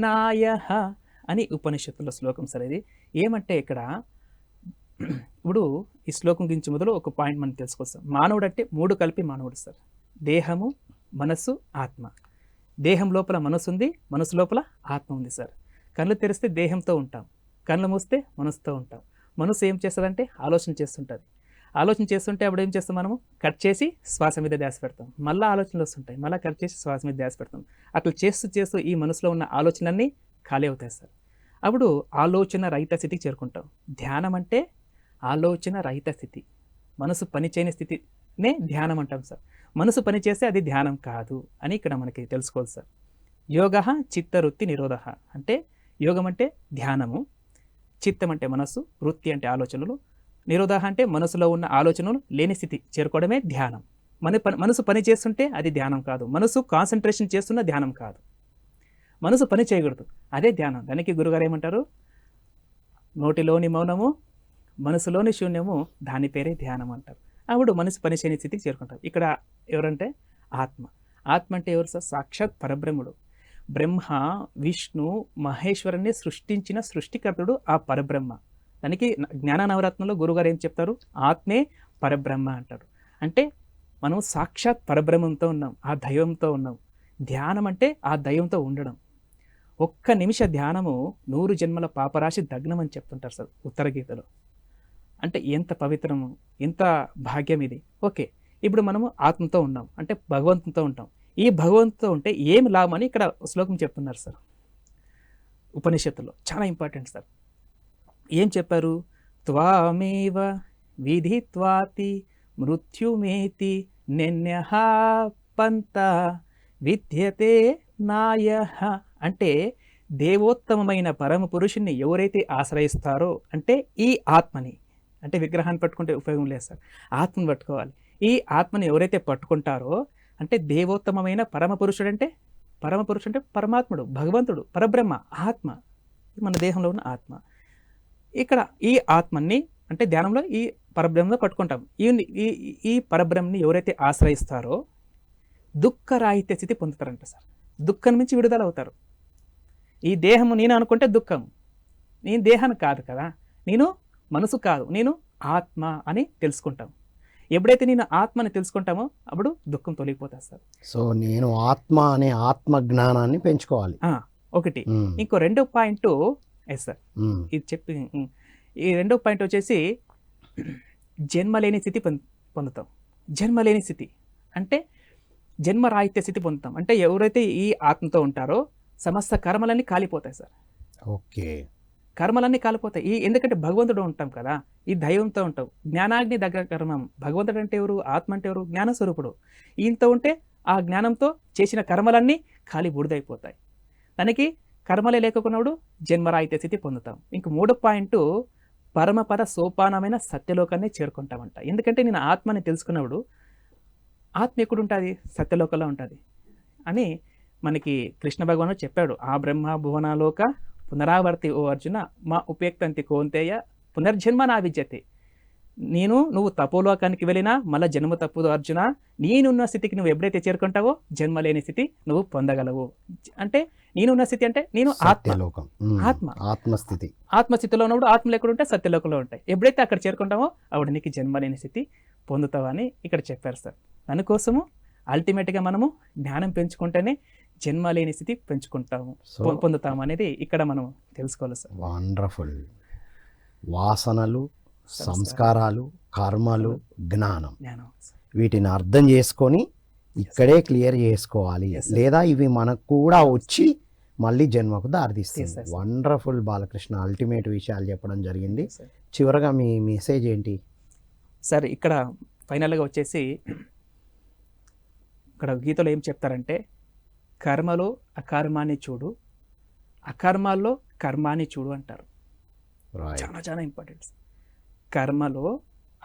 నాయః అని ఉపనిషత్తుల శ్లోకం సార్ ఇది. ఏమంటే ఇక్కడ ఇప్పుడు ఈ శ్లోకం గురించి మొదలు ఒక పాయింట్ మనం తెలుసుకొస్తాం. మానవుడు అంటే మూడు కలిపి మానవుడు సార్. దేహము, మనస్సు, ఆత్మ. దేహం లోపల మనసు ఉంది, మనసు లోపల ఆత్మ ఉంది సార్. కళ్ళు తెరిస్తే దేహంతో ఉంటాం, కళ్ళు మూస్తే మనసుతో ఉంటాం. మనసు ఏం చేస్తుందంటే ఆలోచన చేస్తుంటుంది. ఆలోచన చేస్తుంటే అప్పుడు ఏం చేస్తాం? మనము కట్ చేసి శ్వాస మీద ధ్యాస పెడతాం, మళ్ళీ ఆలోచనలు వస్తుంటాయి, మళ్ళీ కట్ చేసి శ్వాస మీద ధ్యాస పెడతాం. అట్లా చేస్తూ ఈ మనసులో ఉన్న ఆలోచనలన్నీ ఖాళీ అవుతాయి సార్. అప్పుడు ఆలోచన రహిత స్థితికి చేరుకుంటాం. ధ్యానం అంటే ఆలోచన రహిత స్థితి, మనసు పనిచేయని స్థితినే ధ్యానం అంటాం సార్. మనసు పని చేస్తే అది ధ్యానం కాదు అని ఇక్కడ మనకి తెలుసుకోవాలి సార్. యోగ చిత్తవృత్తి నిరోధ అంటే యోగం అంటే ధ్యానము, చిత్తం అంటే మనస్సు, వృత్తి అంటే ఆలోచనలు, నిరోధ అంటే మనసులో ఉన్న ఆలోచనలు లేని స్థితి చేరుకోవడమే ధ్యానం. మనసు పని చేస్తుంటే అది ధ్యానం కాదు, మనసు కాన్సన్ట్రేషన్ చేస్తున్న ధ్యానం కాదు. మనసు పని చేయకూడదు, అదే ధ్యానం. దానికి గురుగారు ఏమంటారు? నోటిలోని మౌనము, మనసులోని శూన్యము, దాని పేరే ధ్యానం అంటారు. అప్పుడు మనసు పని చేయని స్థితికి చేరుకుంటారు. ఇక్కడ ఎవరంటే ఆత్మ. ఆత్మ అంటే ఎవరు సార్? సాక్షాత్ పరబ్రహ్ముడు. బ్రహ్మ, విష్ణు, మహేశ్వరుని సృష్టించిన సృష్టికర్తుడు ఆ పరబ్రహ్మ. దానికి జ్ఞాన నవరత్నంలో గురుగారు ఏం చెప్తారు? ఆత్మే పరబ్రహ్మ అంటారు. అంటే మనం సాక్షాత్ పరబ్రహ్మంతో ఉన్నాం, ఆ దైవంతో ఉన్నాం. ధ్యానం అంటే ఆ దైవంతో ఉండడం. ఒక్క నిమిష ధ్యానము 100 జన్మల పాపరాశి దగ్నం అని చెప్తుంటారు సార్ ఉత్తర గీతలో. అంటే ఎంత పవిత్రము, ఎంత భాగ్యం ఇది. ఓకే, ఇప్పుడు మనము ఆత్మతో ఉన్నాం అంటే భగవంతునితో ఉంటాం. ఈ భగవంతుతో ఉంటే ఏమి లాభం అని ఇక్కడ శ్లోకం చెప్తున్నారు సార్ ఉపనిషత్తులో. చాలా ఇంపార్టెంట్ సార్. ఏం చెప్పారు? త్వామేవ విధిత్వాతి మృత్యుమేతి నిన్యః పంథ విద్యతే నాయః. అంటే దేవోత్తమమైన పరమ పురుషుణ్ణి ఎవరైతే ఆశ్రయిస్తారో, అంటే ఈ ఆత్మని, అంటే విగ్రహాన్ని పట్టుకుంటే ఉపయోగం లేదు సార్, ఆత్మని పట్టుకోవాలి. ఈ ఆత్మని ఎవరైతే పట్టుకుంటారో, అంటే దేవోత్తమమైన పరమ పురుషుడు అంటే పరమాత్ముడు, భగవంతుడు, పరబ్రహ్మ, ఆత్మ, మన దేహంలో ఉన్న ఆత్మ. ఇక్కడ ఈ ఆత్మని అంటే ధ్యానంలో ఈ పరబ్రహ్మలో పట్టుకుంటాం. ఈ పరబ్రహ్మని ఎవరైతే ఆశ్రయిస్తారో దుఃఖరాహిత్య స్థితి పొందుతారంట సార్. దుఃఖం నుంచి విడుదల అవుతారు. ఈ దేహము నేను అనుకుంటే దుఃఖం, నేను దేహాన్ని కాదు కదా, నేను మనసు కాదు, నేను ఆత్మ అని తెలుసుకుంటాం. ఎప్పుడైతే నేను ఆత్మని తెలుసుకుంటామో అప్పుడు దుఃఖం తొలగిపోతుంది సార్. సో నేను ఆత్మ అనే ఆత్మ జ్ఞానాన్ని పెంచుకోవాలి. ఒకటి. ఉమ్, ఇంకో రెండో పాయింట్ ఎస్ సార్, ఉమ్, ఇది చెప్పి ఈ రెండో పాయింట్ వచ్చేసి జన్మ లేని స్థితి పొందుతాం. జన్మ లేని స్థితి అంటే జన్మరాహిత్య స్థితి పొందుతాం. అంటే ఎవరైతే ఈ ఆత్మతో ఉంటారో సమస్త కర్మలన్నీ కాలిపోతాయి సార్. ఓకే. కర్మలన్నీ కాలిపోతాయి. ఎందుకంటే భగవంతుడు ఉంటాం కదా, ఈ దైవంతో ఉంటాం. జ్ఞానాగ్ని దగ్గర కర్మం. భగవంతుడు అంటే ఎవరు? ఆత్మ అంటే ఎవరు? జ్ఞానస్వరూపుడు. ఈయనతో ఉంటే ఆ జ్ఞానంతో చేసిన కర్మలన్నీ ఖాళీ బూడిదైపోతాయి. దానికి కర్మలే లేకున్నప్పుడు జన్మరాహిత్య స్థితి పొందుతాం. ఇంక మూడో పాయింట్, పరమపద సోపానమైన సత్యలోకాన్ని చేరుకుంటామంట. ఎందుకంటే నేను ఆత్మని తెలుసుకున్నప్పుడు ఆత్మ ఎక్కడుంటుంది? సత్యలోకంలో ఉంటుంది అని మనకి కృష్ణ భగవానుడు చెప్పాడు. ఆ బ్రహ్మ భువనాలోక పునరావర్తి ఓ అర్జున మా ఉపయుక్తంతి కోంతేయ పునర్జన్మ నా విద్యతే. నువ్వు తపోలోకానికి వెళ్ళినా మళ్ళీ జన్మ తప్పుదు అర్జున. నేనున్న స్థితికి నువ్వు ఎప్పుడైతే చేరుకుంటావో జన్మ లేని స్థితి నువ్వు పొందగలవు. అంటే నేనున్న స్థితి అంటే నేను సత్యలోకం. ఆత్మ ఆత్మస్థితి. ఆత్మస్థితిలో ఉన్నప్పుడు ఆత్మలు ఎక్కడ ఉంటాయి? సత్యలోకంలో ఉంటాయి. ఎప్పుడైతే అక్కడ చేరుకుంటామో అప్పుడు నీకు జన్మ లేని స్థితి పొందుతావని ఇక్కడ చెప్పారు సార్. దానికోసము అల్టిమేట్గా మనము జ్ఞానం పెంచుకుంటేనే జన్మ లేని స్థితి పెంచుకుంటాము, పొందుతాము అనేది ఇక్కడ మనం తెలుసుకోవాలి సార్. వండర్ఫుల్. వాసనలు, సంస్కారాలు, కర్మలు, జ్ఞానం, వీటిని అర్థం చేసుకొని ఇక్కడే క్లియర్ చేసుకోవాలి. లేదా ఇవి మనకు కూడా వచ్చి మళ్ళీ జన్మకు దారితీస్తుంది. వండర్ఫుల్ బాలకృష్ణ, అల్టిమేట్ విషయాలు చెప్పడం జరిగింది. చివరగా మీ మెసేజ్ ఏంటి సార్? ఇక్కడ ఫైనల్గా వచ్చేసి ఇక్కడ గీతలో ఏం చెప్తారంటే, కర్మలో అకర్మాన్ని చూడు, అకర్మాల్లో కర్మాన్ని చూడు అంటారు. చాలా చాలా ఇంపార్టెంట్. కర్మలో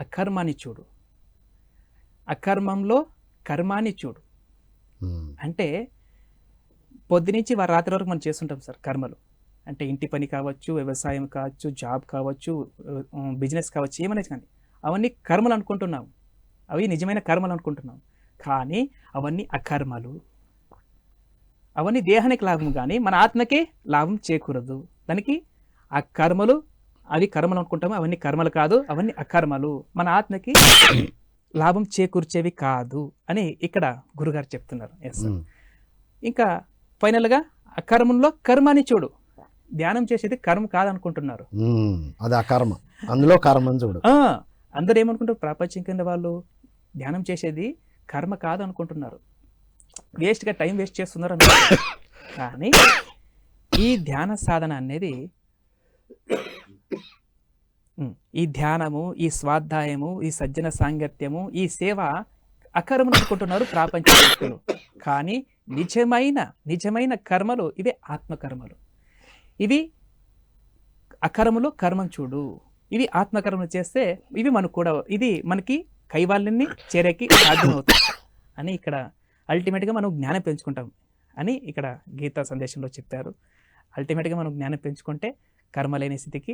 అకర్మాన్ని చూడు, అకర్మంలో కర్మాన్ని చూడు. అంటే పొద్దునుంచి రాత్రి వరకు మనం చేస్తుంటాం సార్ కర్మలు. అంటే ఇంటి పని కావచ్చు, వ్యవసాయం కావచ్చు, జాబ్ కావచ్చు, బిజినెస్ కావచ్చు, ఏమైనా కానీ అవన్నీ కర్మలు అనుకుంటున్నాం. అవి నిజమైన కర్మలు అనుకుంటున్నాం. కానీ అవన్నీ అకర్మలు. అవన్నీ దేహానికి లాభం, కానీ మన ఆత్మకి లాభం చేకూరదు. దానికి ఆ కర్మలు, అవి కర్మలు అనుకుంటాము, అవన్నీ కర్మలు కాదు, అవన్నీ అకర్మలు, మన ఆత్మకి లాభం చేకూర్చేవి కాదు అని ఇక్కడ గురుగారు చెప్తున్నారు. ఎస్. ఇంకా ఫైనల్గా అకర్మంలో కర్మాన్ని చూడు. ధ్యానం చేసేది కర్మ కాదనుకుంటున్నారు, అది అకర్మ, అందులో కర్మని చూడు. అందరూ ఏమనుకుంటారు? ప్రాపంచికంగా వాళ్ళు ధ్యానం చేసేది కర్మ కాదనుకుంటున్నారు, వేస్ట్గా టైం వేస్ట్ చేస్తున్నారు అనుకుంటున్నారు. కానీ ఈ ధ్యాన సాధన అనేది, ఈ ధ్యానము, ఈ స్వాధ్యాయము, ఈ సజ్జన సాంగత్యము, ఈ సేవ అకర్మలు అనుకుంటున్నారు ప్రాపంచ వ్యక్తులు. కానీ నిజమైన కర్మలు ఇవే ఆత్మకర్మలు. ఇవి అకర్మలు కర్మం చూడు, ఇవి ఆత్మకర్మలు చేస్తే ఇవి మనకు కూడా, ఇది మనకి కైవాల్యాన్ని చేరేకి సాధ్యమవుతుంది అని ఇక్కడ అల్టిమేట్గా మనం జ్ఞానం పెంచుకుంటాం అని ఇక్కడ గీతా సందేశంలో చెప్పారు. అల్టిమేట్గా మనం జ్ఞానం పెంచుకుంటే కర్మ లేని స్థితికి,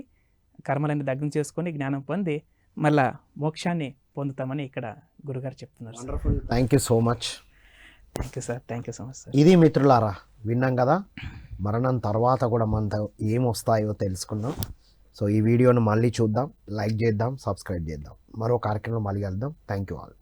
కర్మలని దగ్గర చేసుకొని జ్ఞానం పొంది మళ్ళా మోక్షాన్ని పొందుతామని ఇక్కడ గురుగారు చెప్తున్నారు. Thank you so much. Thank you sir. Thank you so much sir. ఇది మిత్రులారా, విన్నాం కదా, మరణం తర్వాత కూడా మనతో ఏం వస్తాయో తెలుసుకుందాం. సో ఈ వీడియోను మళ్ళీ చూద్దాం, లైక్ చేద్దాం, సబ్స్క్రైబ్ చేద్దాం. మరో కార్యక్రమం మళ్ళీ కలుద్దాం. Thank you all.